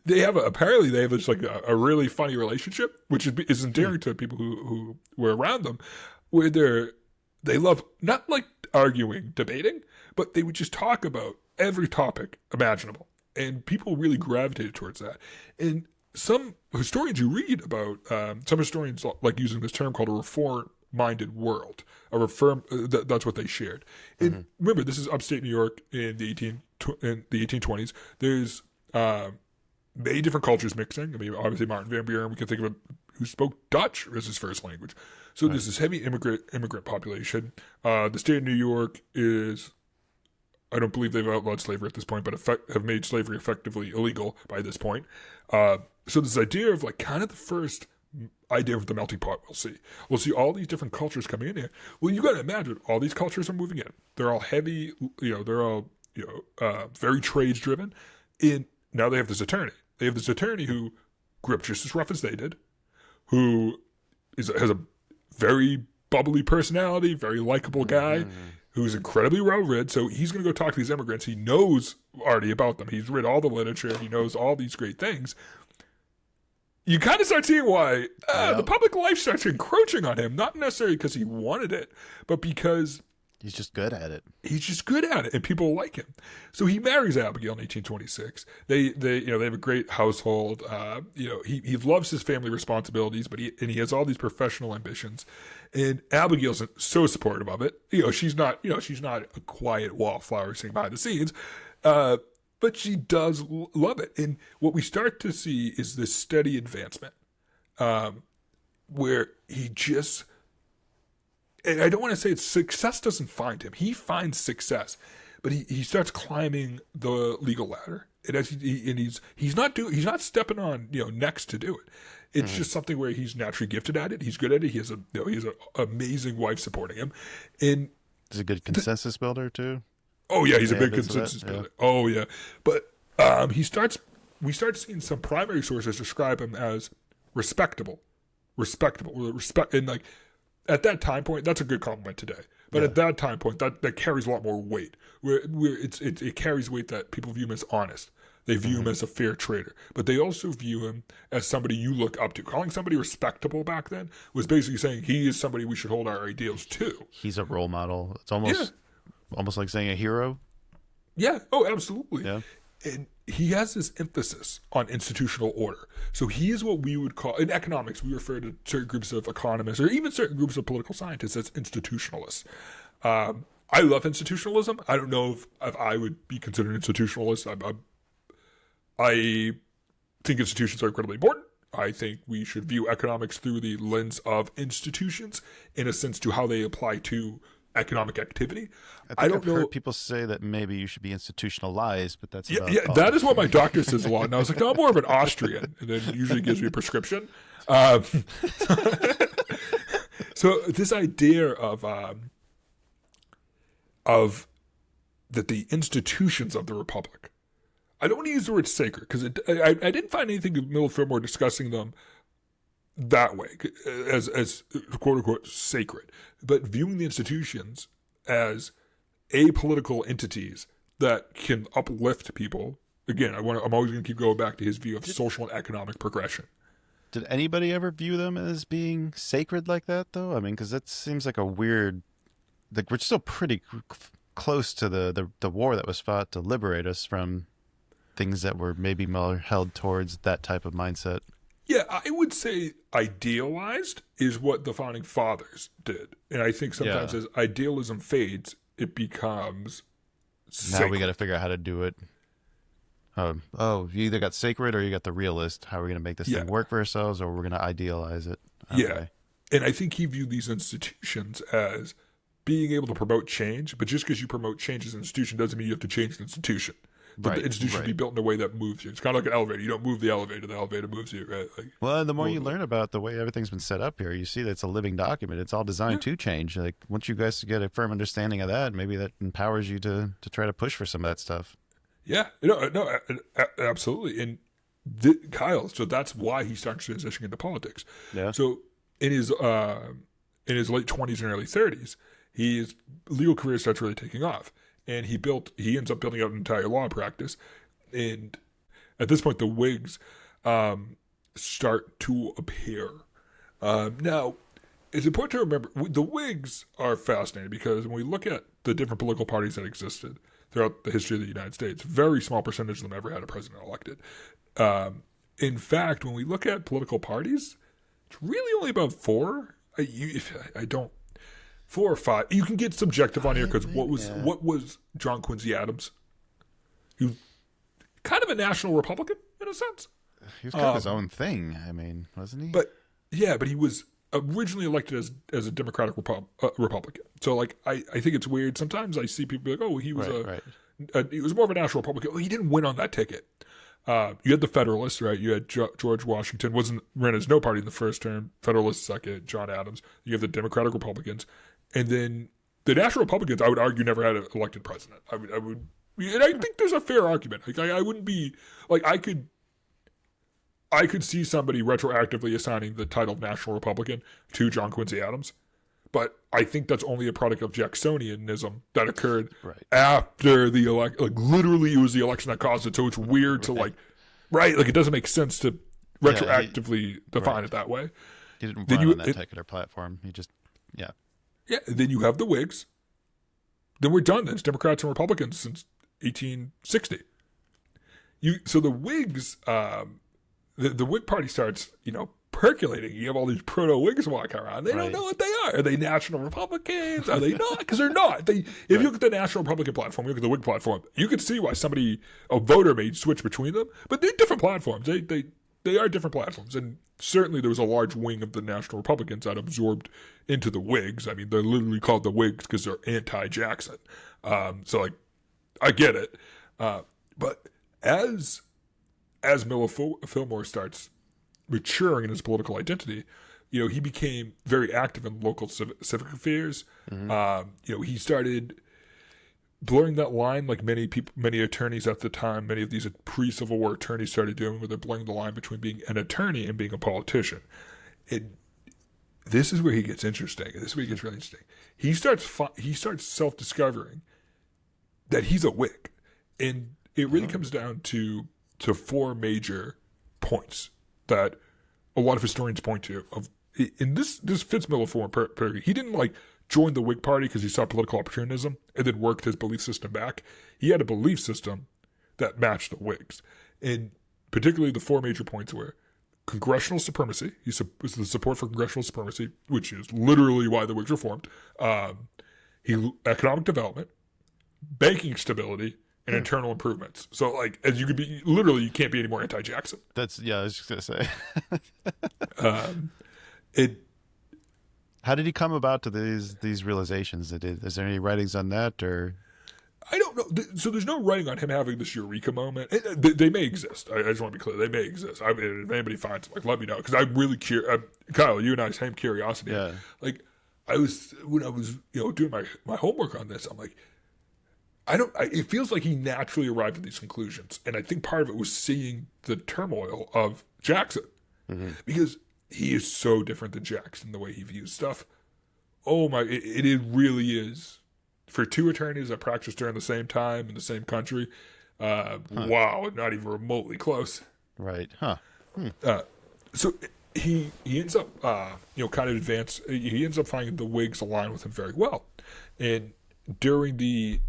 apparently they have this like a really funny relationship, which is endearing to people who were around them, where they love not like arguing, debating, but they would just talk about every topic imaginable. And people really gravitated towards that. And some historians you read about, some historians like using this term called a reform-minded world. That's what they shared. And remember, this is upstate New York in the 1820s. There's many different cultures mixing. I mean, obviously Martin Van Buren, we can think of who spoke Dutch as his first language. So there's this heavy immigrant population. The state of New York is, I don't believe they've outlawed slavery at this point, but have made slavery effectively illegal by this point. So this idea of like kind of the first idea of the melting pot we'll see all these different cultures coming in here. Well, you got to imagine all these cultures are moving in. They're all heavy, they're all very trades driven. And now they have this attorney. They have this attorney who grew up just as rough as they did, who has a very bubbly personality, very likable guy, who's incredibly well-read. So he's going to go talk to these immigrants. He knows already about them. He's read all the literature. He knows all these great things. You kind of start seeing why the public life starts encroaching on him, not necessarily because he wanted it, but because he's just good at it. He's just good at it, and people like him. So he marries Abigail in 1826. They have a great household. He loves his family responsibilities, but he has all these professional ambitions. And Abigail's so supportive of it. She's not a quiet wallflower sitting behind the scenes, but she does love it. And what we start to see is this steady advancement, where he just. And I don't want to say success doesn't find him. He finds success, but he starts climbing the legal ladder. And he's not stepping on necks to do it. It's just something where he's naturally gifted at it. He's good at it. He has an amazing wife supporting him, and he's a good consensus builder too. Oh yeah, he's a big consensus builder. Yeah. Oh yeah, but we start seeing some primary sources describe him as respectable, and like. At that time point, that's a good compliment today. But at that time point, that carries a lot more weight. Where it carries weight that people view him as honest. They view him as a fair trader. But they also view him as somebody you look up to. Calling somebody respectable back then was basically saying he is somebody we should hold our ideals to. He's a role model. It's almost like saying a hero. Yeah. Oh, absolutely. Yeah. And he has this emphasis on institutional order. So he is what we would call, in economics, we refer to certain groups of economists or even certain groups of political scientists as institutionalists. I love institutionalism. I don't know if I would be considered an institutionalist. I think institutions are incredibly important. I think we should view economics through the lens of institutions in a sense to how they apply to economic activity. I don't know. Heard people say that maybe you should be institutionalized, but that's that is what my doctor says a lot. And I was like, no, I'm more of an Austrian, and then usually gives me a prescription. So this idea of that the institutions of the Republic, I don't want to use the word sacred because I didn't find anything of Millard Fillmore discussing them that way as quote unquote sacred, but viewing the institutions as apolitical entities that can uplift people. Again, I'm always going to keep going back to his view of social and economic progression. Did anybody ever view them as being sacred like that, though? I mean, because that seems like a weird. Like we're still pretty close to the war that was fought to liberate us from things that were maybe more held towards that type of mindset. Yeah, I would say idealized is what the founding fathers did. And I think sometimes as idealism fades, it becomes sacred. Now we got to figure out how to do it. You either got sacred or you got the realist. How are we going to make this thing work for ourselves, or we're going to idealize it? Okay. Yeah. And I think he viewed these institutions as being able to promote change, but just because you promote change as an institution doesn't mean you have to change the institution. But the institution should be built in a way that moves you. It's kind of like an elevator. You don't move the elevator moves you, right? Like, well, the more you learn about the way everything's been set up here, you see that it's a living document. It's all designed to change. Like once you guys get a firm understanding of that, maybe that empowers you to try to push for some of that stuff. Yeah, no, absolutely. And Kyle, so that's why he starts transitioning into politics. Yeah. So in his late 20s and early 30s, his legal career starts really taking off, and he ends up building out an entire law practice. And at this point, the Whigs start to appear. Now, it's important to remember the Whigs are fascinating because when we look at the different political parties that existed throughout the history of the United States, very small percentage of them ever had a president elected. In fact, when we look at political parties, it's really only about four. Four or five. You can get subjective on here because what was John Quincy Adams? He was kind of a national Republican in a sense. He was kind of his own thing. I mean, wasn't he? But he was originally elected as a Democratic Republican. So like I think it's weird. Sometimes I see people be like, oh, he was he was more of a national Republican. Well, he didn't win on that ticket. You had the Federalists, right? You had George Washington ran as no party in the first term. Federalists second. John Adams. You have the Democratic Republicans, and then the National Republicans. I would argue never had an elected president. I would, and I think there's a fair argument. Like I wouldn't be like I could see somebody retroactively assigning the title of National Republican to John Quincy Adams, but I think that's only a product of Jacksonianism that occurred after the election. Like literally, it was the election that caused it. So it's weird to like it doesn't make sense to retroactively define it that way. He didn't run on that particular platform. He just yeah. Then you have the Whigs. Then we're done. Then it's Democrats and Republicans since 1860. So the Whigs. The Whig Party starts, percolating. You have all these proto-Whigs walking around. They don't know what they are. Are they National Republicans? Are they not? Because they're not. If you look at the National Republican platform, you look at the Whig platform, you can see why a voter may switch between them. But they're different platforms. They are different platforms. And certainly there was a large wing of the National Republicans that absorbed into the Whigs. I mean, they're literally called the Whigs because they're anti-Jackson. So, like, I get it. But as Millard Fillmore starts maturing in his political identity, he became very active in local civic affairs. Mm-hmm. He started blurring that line like many attorneys at the time, many of these pre-Civil War attorneys started doing, where they're blurring the line between being an attorney and being a politician. This is where he gets interesting. This is where he gets really interesting. He starts self-discovering that he's a Whig. And it really comes down to four major points that a lot of historians point to. And this fits Millard Fillmore perfectly. He didn't join the Whig Party because he saw political opportunism and then worked his belief system back. He had a belief system that matched the Whigs. And particularly the four major points were congressional supremacy. Was the support for congressional supremacy, which is literally why the Whigs were formed. Economic development, banking stability, and internal improvements. So, as you could be, literally, you can't be any more anti-Jackson. I was just going to say. How did he come about to these realizations? Is there any writings on that, or? I don't know. So there's no writing on him having this eureka moment. They may exist. I just want to be clear. They may exist. If anybody finds them, let me know. Because I'm really curious. Kyle, you and I, same curiosity. Yeah. When I was doing my homework on this, I'm like, it feels like he naturally arrived at these conclusions. And I think part of it was seeing the turmoil of Jackson. Mm-hmm. Because he is so different than Jackson, the way he views stuff. Oh my, it really is. For two attorneys that practiced during the same time in the same country, wow, not even remotely close. Right. Huh. So he ends up, kind of advance. He ends up finding the Whigs align with him very well. And during the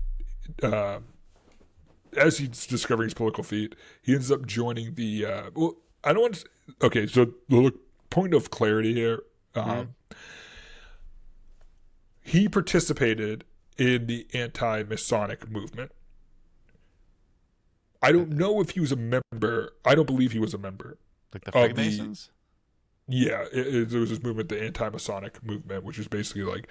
as he's discovering his political feat, he ends up joining the I don't want to okay, so the point of clarity here, he participated in the anti-Masonic movement. I don't know if he was a member. I don't believe he was a member. Like the Freemasons? Yeah, there was this movement, the anti-Masonic movement, which is basically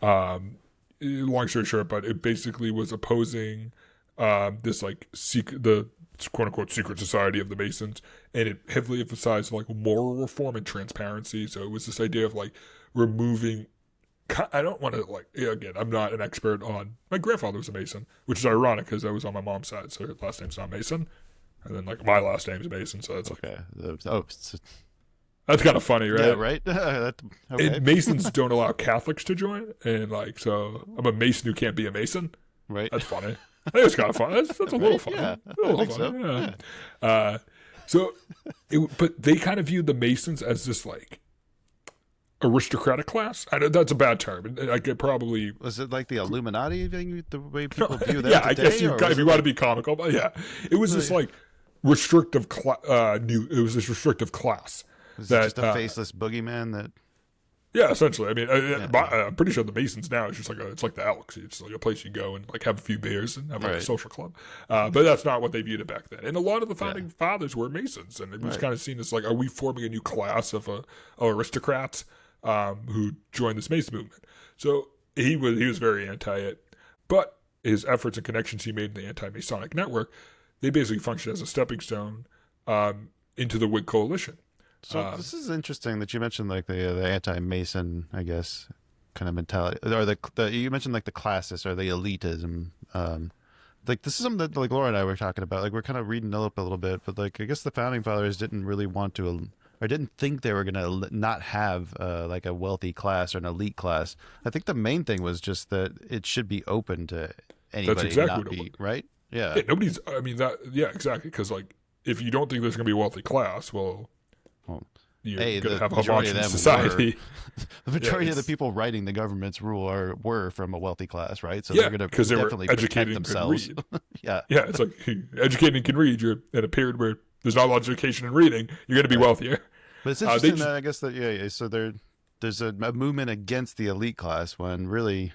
long story short, but it basically was opposing this the quote unquote secret society of the Masons, and it heavily emphasized moral reform and transparency. So it was this idea of removing. I don't want to again, I'm not an expert on. My grandfather was a Mason, which is ironic because I was on my mom's side, so her last name's not Mason. And then like my last name's Mason, so that's like Okay. that's kind of funny, right? Yeah, right. Okay. And Masons don't allow Catholics to join, and like so I'm a Mason who can't be a Mason. Right. That's funny. I think it's kind of fun. That's a little funny. Yeah, a little I think funny. so. Yeah. But they kind of viewed the Masons as this like aristocratic class. I know that's a bad term. I could probably Was it like the Illuminati thing, the way people view that yeah. today? I guess or if you want to be comical, but yeah, it was this like restrictive it was this restrictive class. was it just a faceless boogeyman that... Yeah, essentially. I mean, I'm pretty sure the Masons now is just like it's like the Elks. It's like a place you go and like have a few beers and have like a social club. But that's not what they viewed it back then. And a lot of the founding fathers were Masons, and it was kind of seen as like, are we forming a new class of aristocrats who joined this Mason movement? So he was very anti it, but his efforts and connections he made in the anti-Masonic network, they basically functioned as a stepping stone into the Whig coalition. So this is interesting that you mentioned like the anti-Mason, I guess, kind of mentality, or the you mentioned like the classist or the elitism. Like this is something that like Laura and I were talking about. Like we're kind of reading up a little bit, but like I guess the founding fathers didn't really want to, or didn't think they were going to not have like a wealthy class or an elite class. I think the main thing was just that it should be open to anybody. That's exactly not what it be was. Right. Yeah. Nobody's. I mean that. Yeah, exactly. Because like if you don't think there's going to be a wealthy class, well, you're going to have a homogenous society. The majority of the people writing the government's rule were from a wealthy class, right? So yeah, they're going to because they were definitely educated protect and themselves. could read. Yeah. Yeah, it's like educated and can read. You're in a period where there's not a lot of education and reading. You're going to be wealthier. But it's interesting that I guess that so there's a movement against the elite class when really,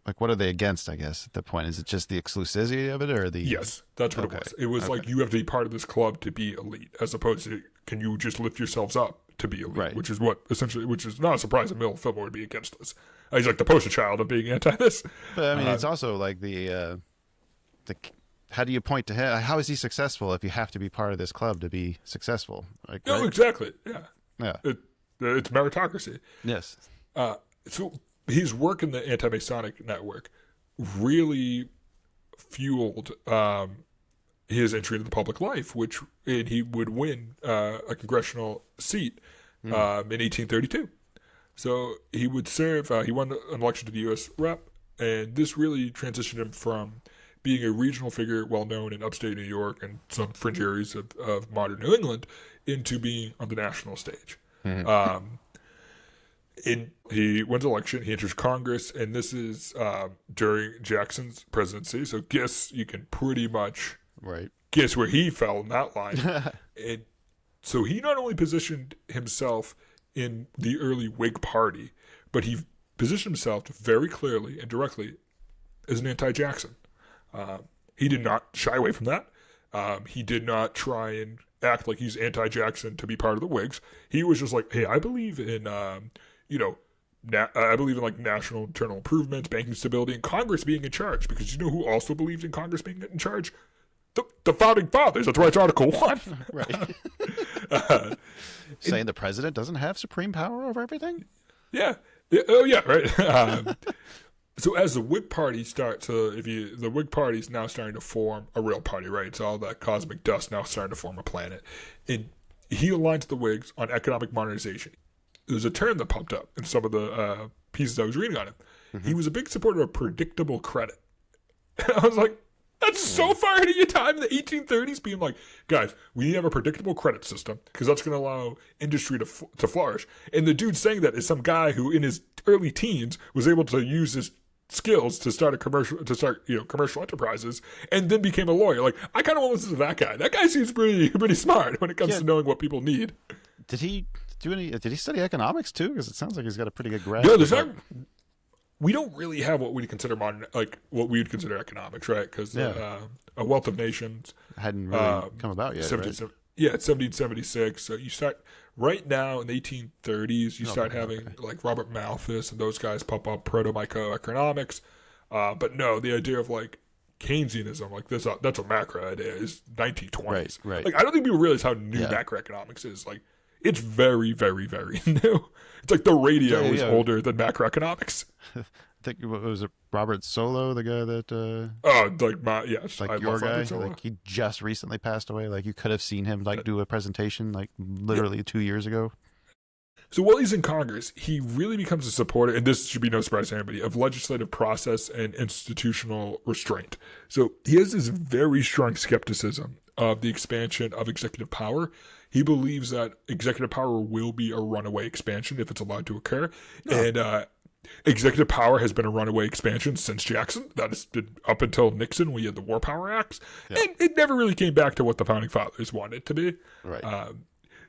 like, what are they against? I guess at that point, is it just the exclusivity of it, or the? Yes, that's what it was. It was like you have to be part of this club to be elite, as opposed to can you just lift yourselves up to be elite, which is what essentially, which is not a surprise that Millard Fillmore would be against this. He's like the poster child of being anti this. But I mean, it's also like the how do you point to him? How is he successful if you have to be part of this club to be successful? Like, no, exactly. Yeah. Yeah. It's meritocracy. Yes. So his work in the anti-Masonic network really fueled his entry into the public life, and he would win a congressional seat in 1832. So he would serve. He won an election to the U.S. Rep, and this really transitioned him from being a regional figure well known in upstate New York and some fringe areas of modern New England into being on the national stage. He wins the election, he enters Congress, and this is during Jackson's presidency. So guess you can pretty much guess where he fell in that line. And so he not only positioned himself in the early Whig Party, but he positioned himself very clearly and directly as an anti-Jackson. He did not shy away from that. He did not try and act like he's anti-Jackson to be part of the Whigs. He was just like, hey, I believe in, I believe in like national internal improvements, banking stability, and Congress being in charge. Because you know who also believed in Congress being in charge? The founding fathers. That's right, Article 1. Right. Saying the president doesn't have supreme power over everything? Yeah. Oh, yeah, right. So as the Whig Party starts, the Whig Party is now starting to form a real party, right? It's all that cosmic dust now starting to form a planet. And he aligns the Whigs on economic modernization. There's a term that popped up in some of the pieces I was reading on him. He was a big supporter of predictable credit. And I was like, that's so far into your time in the 1830s, being like, guys, we need to have a predictable credit system because that's going to allow industry to flourish. And the dude saying that is some guy who, in his early teens, was able to use his skills to start commercial enterprises, and then became a lawyer. Like, I kind of want to listen to that guy. That guy seems pretty smart when it comes to knowing what people need. Did he study economics too? Because it sounds like he's got a pretty good grasp. No, there's not. We don't really have what we'd consider modern, like what we would consider economics, right? Because A Wealth of Nations hadn't really come about yet. Right? Yeah, it's 1776. So you start right now in the 1830s. You start having like Robert Malthus and those guys pop up, proto-microeconomics. But no, the idea of like Keynesianism, like this, that's a macro idea, is 1920s. Right. Like I don't think people realize how new macroeconomics is. Like it's very, very, very new. It's like the radio is older than macroeconomics. think what was it, Robert Solo, the guy that yes, like I your love guy, Robert Solo. like he just recently passed away. Like you could have seen him like do a presentation like literally 2 years ago. So while he's in Congress, he really becomes a supporter, and this should be no surprise to anybody, of legislative process and institutional restraint. So he has this very strong skepticism of the expansion of executive power. He believes that executive power will be a runaway expansion if it's allowed to occur. No. And executive power has been a runaway expansion since Jackson. That has been up until Nixon when he had the War Power Acts. Yeah. And it never really came back to what the Founding Fathers wanted it to be. Right.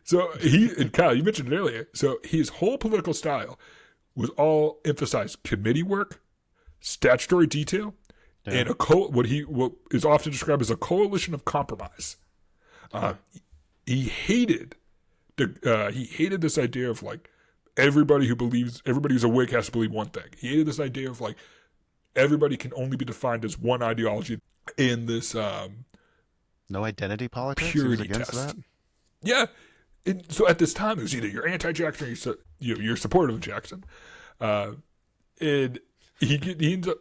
So and Kyle, you mentioned it earlier. So his whole political style was all emphasized committee work, statutory detail, and what is often described as a coalition of compromise. He hated this idea of like everybody who's a Whig has to believe one thing. He hated this idea of like everybody can only be defined as one ideology in this no identity politics. Purity against test. That? Yeah. And so at this time, it was either you're anti-Jackson or you're supportive of Jackson. And he ends up.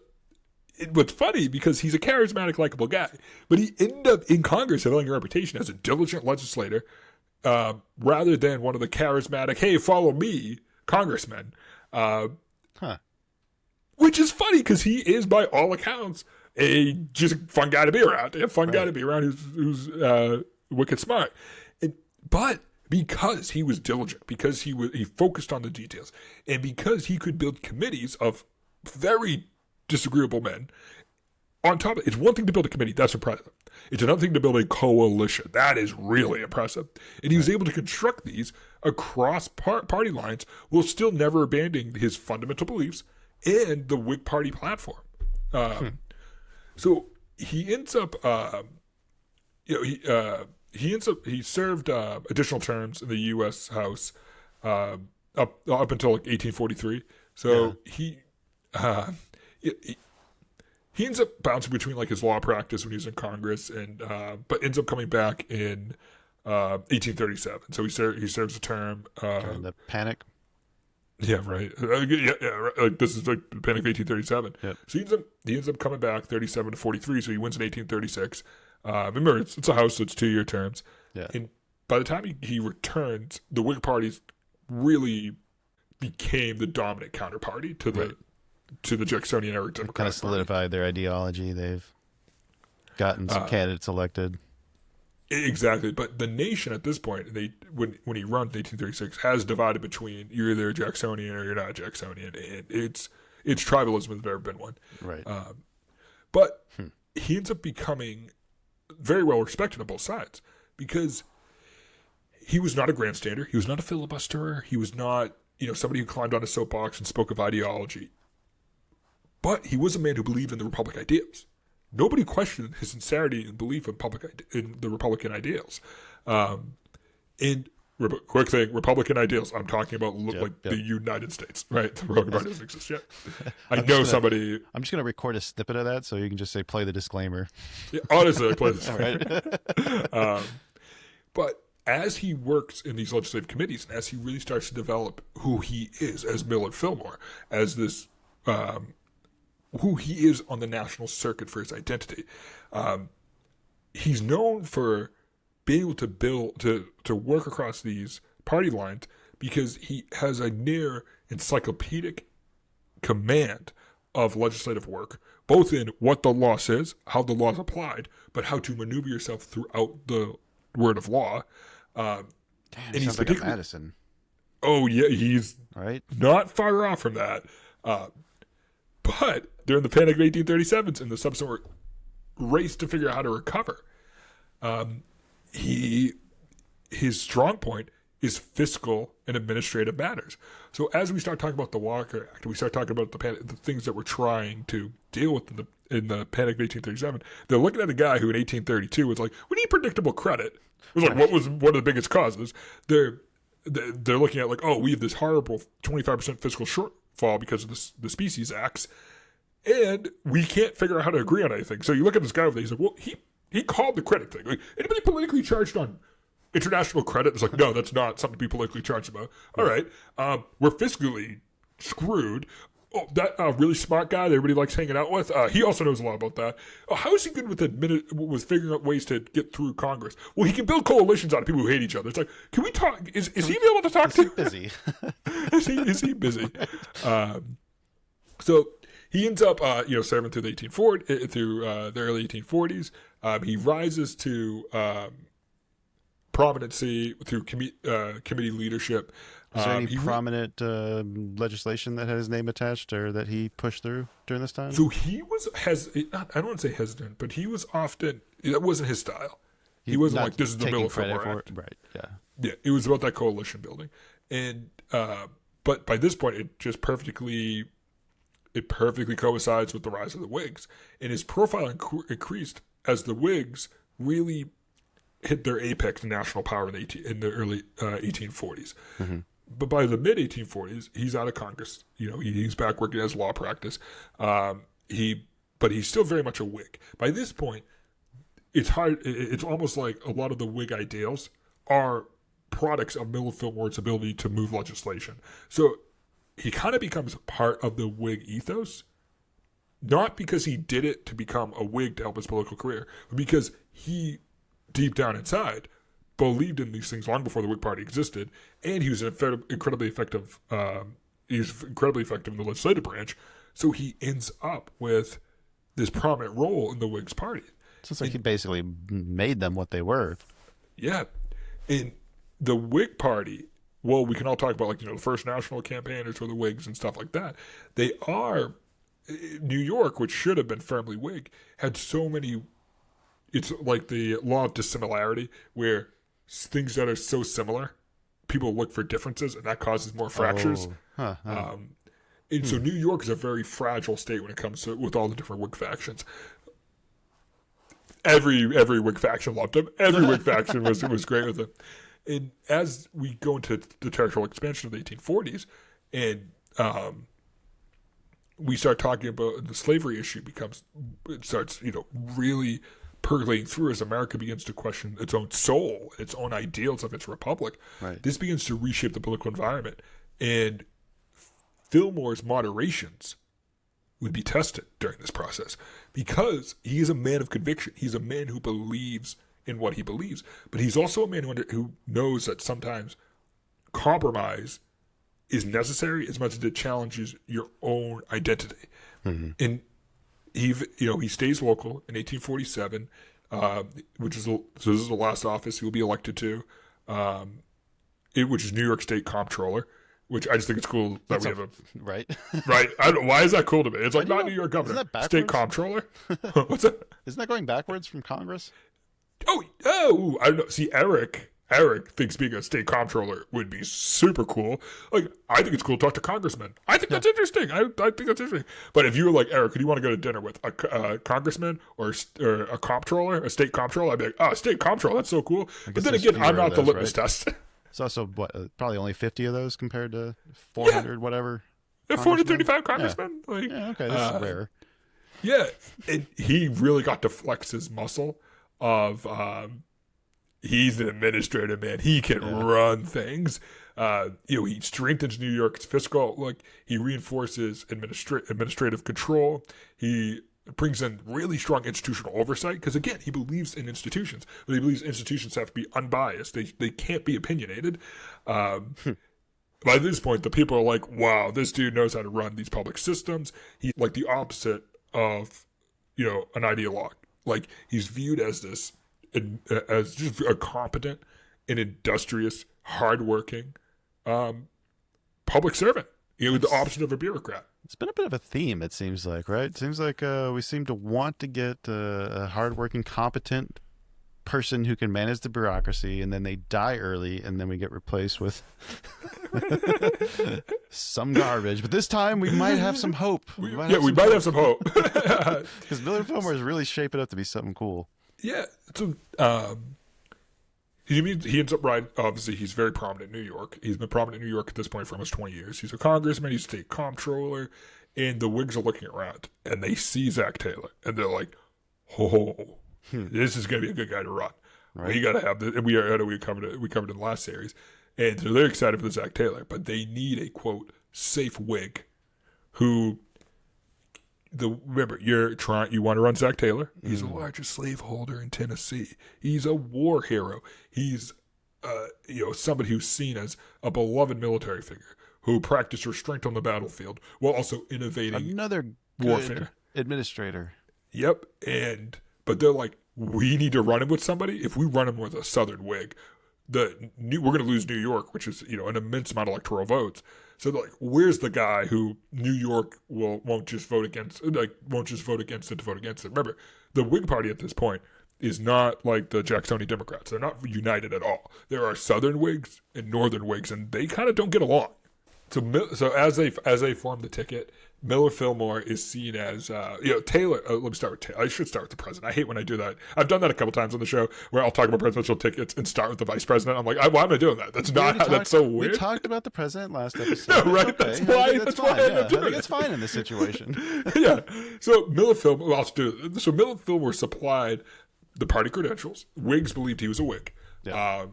What's funny, because he's a charismatic, likable guy, but he ended up in Congress having a reputation as a diligent legislator rather than one of the charismatic, hey, follow me, congressmen. Which is funny because he is, by all accounts, a just fun guy to be around. A fun guy to be around who's wicked smart. But because he was diligent, because he focused on the details, and because he could build committees of very disagreeable men, on top of it, it's one thing to build a committee, that's impressive. It's another thing to build a coalition. That is really impressive. And he was able to construct these across party lines while still never abandoning his fundamental beliefs and the Whig Party platform. So he ends up, he served additional terms in the U.S. House up until like 1843. So he ends up bouncing between like his law practice when he was in Congress and but ends up coming back in 1837. So he serves a term. During the Panic. Yeah, right. Right. Like this is like the Panic of 1837. Yep. So he ends up coming back 37 to 43. So he wins in 1836. Remember, it's a House, so it's 2-year terms. Yeah. And by the time he returns, the Whig parties really became the dominant counterparty to the Jacksonian era Democratic kind of solidified their ideology. They've gotten some candidates elected. Exactly, but the nation at this point, when he runs in 1836, has divided between you're either a Jacksonian or you're not a Jacksonian, and it's tribalism if there's ever been one. Right. But he ends up becoming very well respected on both sides because he was not a grandstander, he was not a filibusterer, he was not somebody who climbed on a soapbox and spoke of ideology. But he was a man who believed in the Republic ideals. Nobody questioned his sincerity and belief in the Republican ideals. And quick thing, Republican ideals, I'm talking about the United States, right? The Republican Party doesn't exist yet. I'm just going to record a snippet of that so you can just say, play the disclaimer. Yeah, honestly, I play the disclaimer. Right. But as he works in these legislative committees, and as he really starts to develop who he is as Millard Fillmore, as this... who he is on the national circuit for his identity. He's known for being able to work across these party lines because he has a near encyclopedic command of legislative work, both in what the law says, how the law is applied, but how to maneuver yourself throughout the word of law. And he's like a Madison. Oh yeah, he's not far off from that. But during the Panic of 1837 and the subsequent race to figure out how to recover, his strong point is fiscal and administrative matters. So as we start talking about the Walker Act, we start talking about the things that we're trying to deal with in the Panic of 1837. They're looking at a guy who in 1832 was like, we need predictable credit. It was like, what was one of the biggest causes? They're looking at like, oh, we have this horrible 25% fiscal shortfall because of the Species Acts, and we can't figure out how to agree on anything. So you look at this guy over there, he's like, well, he called the credit thing. Like, anybody politically charged on international credit? It's like, no, that's not something to be politically charged about. All right, we're fiscally screwed. Oh, that really smart guy that everybody likes hanging out with. He also knows a lot about that. How is he good with figuring out ways to get through Congress? Well, he can build coalitions out of people who hate each other. It's like, can we talk? Is he able to talk to? He busy? is he busy? So he ends up, serving through the early 1840s. He rises to prominency through committee leadership. Is there any prominent legislation that had his name attached or that he pushed through during this time? So he was I don't want to say hesitant, but he was often, that wasn't his style. He wasn't like, this is the Millard Fillmore Act. Right, yeah. Yeah, it was about that coalition building. And but by this point, it perfectly coincides with the rise of the Whigs. And his profile increased as the Whigs really hit their apex national power in the early 1840s. Mm-hmm. But by the mid 1840s, he's out of Congress. He's back working as law practice. But he's still very much a Whig. By this point, it's hard. It's almost like a lot of the Whig ideals are products of Millard Fillmore's ability to move legislation. So he kind of becomes part of the Whig ethos, not because he did it to become a Whig to help his political career, but because he, deep down inside, believed in these things long before the Whig Party existed, and he was incredibly effective. He's incredibly effective in the legislative branch, so he ends up with this prominent role in the Whigs Party. So it's like he basically made them what they were. Yeah, and the Whig Party. Well, we can all talk about the first national campaigners for the Whigs and stuff like that. They are New York, which should have been firmly Whig, had so many. It's like the law of dissimilarity, where things that are so similar, people look for differences, and that causes more fractures. And so New York is a very fragile state when it comes to with all the different Whig factions. Every Whig faction loved him. Every Whig faction was great with him. And as we go into the territorial expansion of the 1840s, and we start talking about the slavery issue, starts really percolating through as America begins to question its own soul, its own ideals of its republic. Right. This begins to reshape the political environment, and Fillmore's moderations would be tested during this process because he is a man of conviction. He's a man who believes in what he believes, but he's also a man who knows that sometimes compromise is necessary as much as it challenges your own identity. Mm-hmm. And he stays local in 1847, which is this is the last office he will be elected to, which is New York State Comptroller, which I just think it's cool that we have a right. Right. I don't. Why is that cool to me? It's like not New York governor, state comptroller. What's that? Isn't that going backwards from Congress? Oh! I don't know. See, Eric thinks being a state comptroller would be super cool. Like, I think it's cool to talk to congressmen. I think that's interesting. I think that's interesting. But if you were like, Eric, do you want to go to dinner with a congressman or a comptroller, a state comptroller? I'd be like, state comptroller, that's so cool. But then again, I'm not the litmus test. It's also, probably only 50 of those compared to 400, whatever. 435 congressmen? Yeah. Okay, this is rare. Yeah, and he really got to flex his muscle of... he's an administrator, man. He can run things. He strengthens New York's fiscal. He reinforces administrative control. He brings in really strong institutional oversight because, again, he believes in institutions. But he believes institutions have to be unbiased. They can't be opinionated. By this point, the people are like, "Wow, this dude knows how to run these public systems." He's like the opposite of, an ideologue. He's viewed as this. As just a competent and industrious, hardworking public servant, with the option of a bureaucrat. It's been a bit of a theme, it seems like, right? It seems like we seem to want to get a hardworking, competent person who can manage the bureaucracy, and then they die early, and then we get replaced with some garbage. But this time, we might have some hope. We might have some hope. Because Millard Fillmore is really shaping up to be something cool. Yeah, so he ends up riding. Obviously, he's very prominent in New York. He's been prominent in New York at this point for almost 20 years. He's a congressman. He's a state comptroller, and the Whigs are looking around, and they see Zach Taylor, and they're like, "Oh, this is going to be a good guy to run. Right. We got to have this." And we covered it. We covered it in the last series, and so they're excited for the Zach Taylor, but they need a quote safe Whig who remember you want to run Zach Taylor. He's the largest slaveholder in Tennessee. He's a war hero. He's somebody who's seen as a beloved military figure who practiced restraint on the battlefield while also innovating another good warfare administrator. Yep, but they're like, we need to run him with somebody. If we run him with a Southern Whig, we're going to lose New York, which is an immense amount of electoral votes. So they're like, where's the guy who New York won't just vote against it to vote against it? Remember, the Whig Party at this point is not like the Jacksonian Democrats. They're not united at all. There are Southern Whigs and Northern Whigs, and they kind of don't get along. So as they form the ticket, Millard Fillmore is seen as Taylor. Let me start with Taylor. I should start with the president. I hate when I do that. I've done that a couple times on the show where I'll talk about presidential tickets and start with the vice president. I'm like, why am I doing that? That's that's so weird. We talked about the president last episode. No, right? Okay. That's why I'm doing it. It's fine in this situation. Yeah. So Millard Fillmore. So Millard Fillmore supplied the party credentials. Whigs believed he was a Whig. Yeah.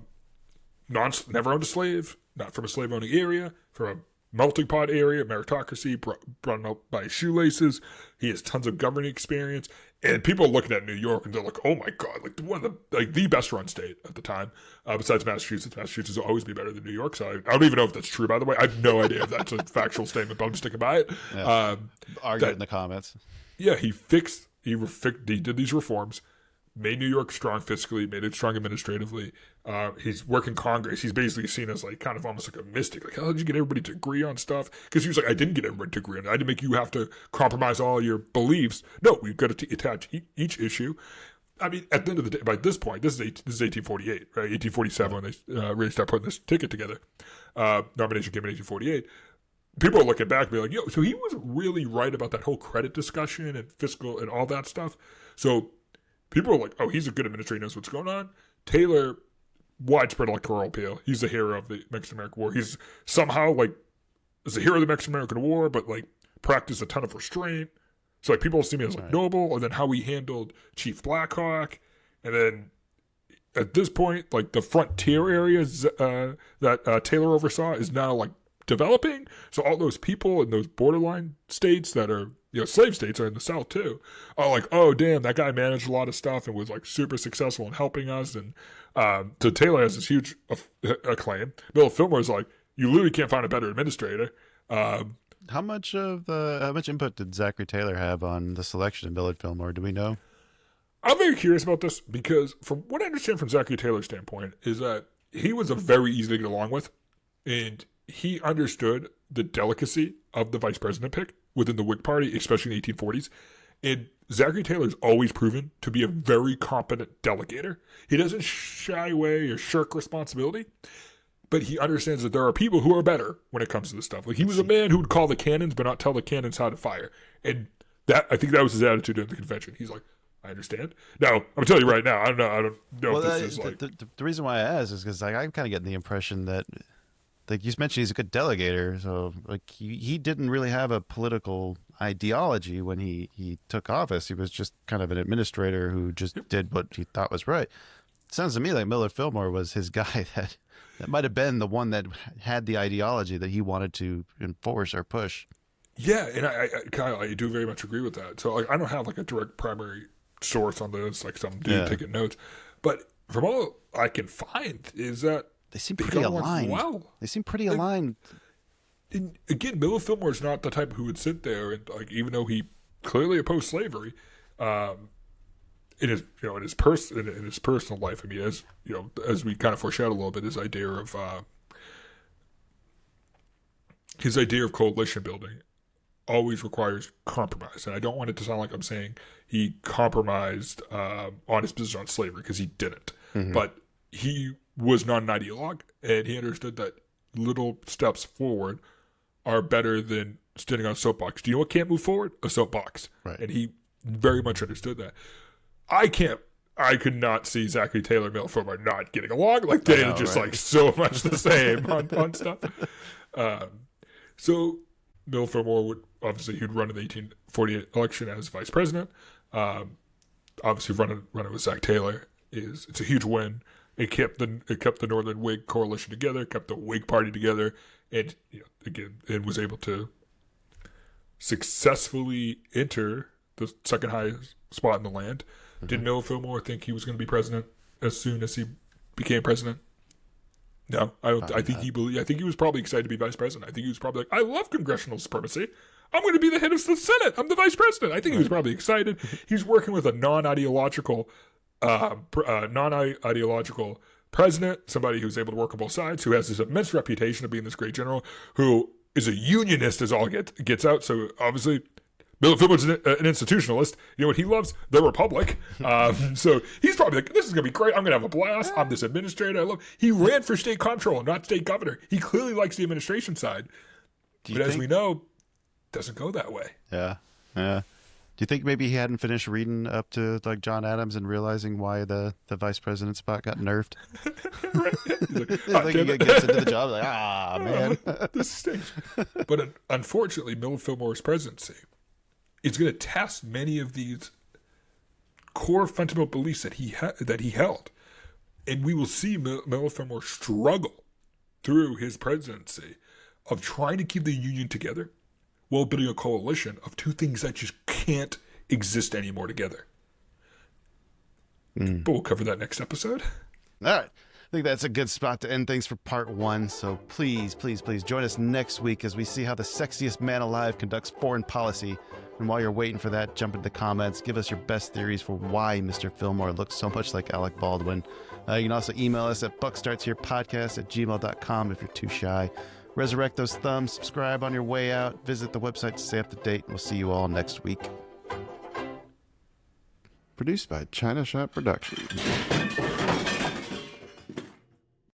Never owned a slave. Not from a slave-owning area. From a melting pot area, meritocracy, brought up by shoelaces. He has tons of governing experience, and people are looking at New York and they're like, "Oh my God!" Like one of the best-run state at the time, besides Massachusetts. Massachusetts will always be better than New York. So I don't even know if that's true. By the way, I have no idea if that's a factual statement, but I'm sticking by it. Yeah. Argue it in the comments. Yeah, he did these reforms. Made New York strong fiscally, made it strong administratively. He's working Congress. He's basically seen as like kind of almost like a mystic. Like, how did you get everybody to agree on stuff? Because he was like, I didn't get everybody to agree on it. I didn't make you have to compromise all your beliefs. No, we've got to attach each issue. I mean, at the end of the day, by this point, this is 1848, right? 1847 when they really start putting this ticket together. Nomination came in 1848. People are looking back and be like, so he was really right about that whole credit discussion and fiscal and all that stuff. So people are like, he's a good administrator, knows what's going on. Taylor, widespread electoral appeal. He's the hero of the Mexican-American War. He's somehow is the hero of the Mexican-American War, but practiced a ton of restraint. So people see me as noble, and then how he handled Chief Blackhawk. And then at this point, the frontier areas that Taylor oversaw is now developing. So all those people in those borderline states that are slave states are in the South too. Are like, oh damn, that guy managed a lot of stuff and was super successful in helping us. And so Taylor has this huge acclaim. Bill Fillmore is like, you literally can't find a better administrator. How much input did Zachary Taylor have on the selection of Millard Fillmore? Do we know? I'm very curious about this because from what I understand from Zachary Taylor's standpoint is that he was a very easy to get along with, and he understood the delicacy of the vice president pick within the Whig Party, especially in the 1840s. And Zachary Taylor's always proven to be a very competent delegator. He doesn't shy away or shirk responsibility, but he understands that there are people who are better when it comes to this stuff. He was a man who would call the cannons, but not tell the cannons how to fire. And I think that was his attitude at the convention. He's like, I understand. Now, I'm telling you right now, I don't know if this is the reason why I asked is because I'm kind of getting the impression that, you mentioned, he's a good delegator. So he didn't really have a political ideology when he took office. He was just kind of an administrator who just did what he thought was right. It sounds to me like Millard Fillmore was his guy that might have been the one that had the ideology that he wanted to enforce or push. Yeah, and Kyle, I do very much agree with that. So I don't have a direct primary source on this, some dude taking notes, but from all I can find is that they seem pretty aligned. Well, they seem pretty aligned. And again, Millard Fillmore is not the type who would sit there and even though he clearly opposed slavery, in his personal life. I mean, as we kind of foreshadowed a little bit, his idea of coalition building always requires compromise. And I don't want it to sound like I'm saying he compromised on his position on slavery, because he didn't. Mm-hmm. But he was not an ideologue, and he understood that little steps forward are better than standing on a soapbox. Do you know what can't move forward? A soapbox. Right. And he very much understood that. I could not see Zachary Taylor and Millard Fillmore not getting along. They are just so much the same on stuff. So Millard Fillmore would he'd run in the 1848 election as vice president. Obviously running with Zach Taylor it's a huge win. It kept the Northern Whig coalition together, kept the Whig Party together, and again, it was able to successfully enter the second highest spot in the land. Did Millard Fillmore think he was going to be president as soon as he became president? No, I don't. I think he was probably excited to be vice president. I think he was probably like, I love congressional supremacy. I'm going to be the head of the Senate. I'm the vice president. I think he was probably excited. He's working with a non-ideological president, somebody who's able to work on both sides, who has this immense reputation of being this great general, who is a unionist as all gets out. So obviously, Millard Fillmore's an institutionalist. You know what he loves? The Republic. So he's probably like, this is going to be great. I'm going to have a blast. I'm this administrator. He ran for state comptroller, not state governor. He clearly likes the administration side. But as we know, it doesn't go that way. Yeah. Do you think maybe he hadn't finished reading up to like John Adams and realizing why the vice president spot got nerfed? Right. He gets into the job like, man. This stinks. But unfortunately, Millard Fillmore's presidency is going to test many of these core fundamental beliefs that he held. And we will see Millard Fillmore struggle through his presidency of trying to keep the Union together while building a coalition of two things that just can't exist anymore together. But we'll cover that next episode. All right. I think that's a good spot to end things for part 1. So please join us next week as we see how the sexiest man alive conducts foreign policy. And while you're waiting for that, jump into the comments. Give us your best theories for why Mr. Fillmore looks so much like Alec Baldwin. You can also email us at buckstartsherepodcast@gmail.com if you're too shy. Resurrect those thumbs, subscribe on your way out, visit the website to stay up to date, and we'll see you all next week. Produced by China Shop Productions.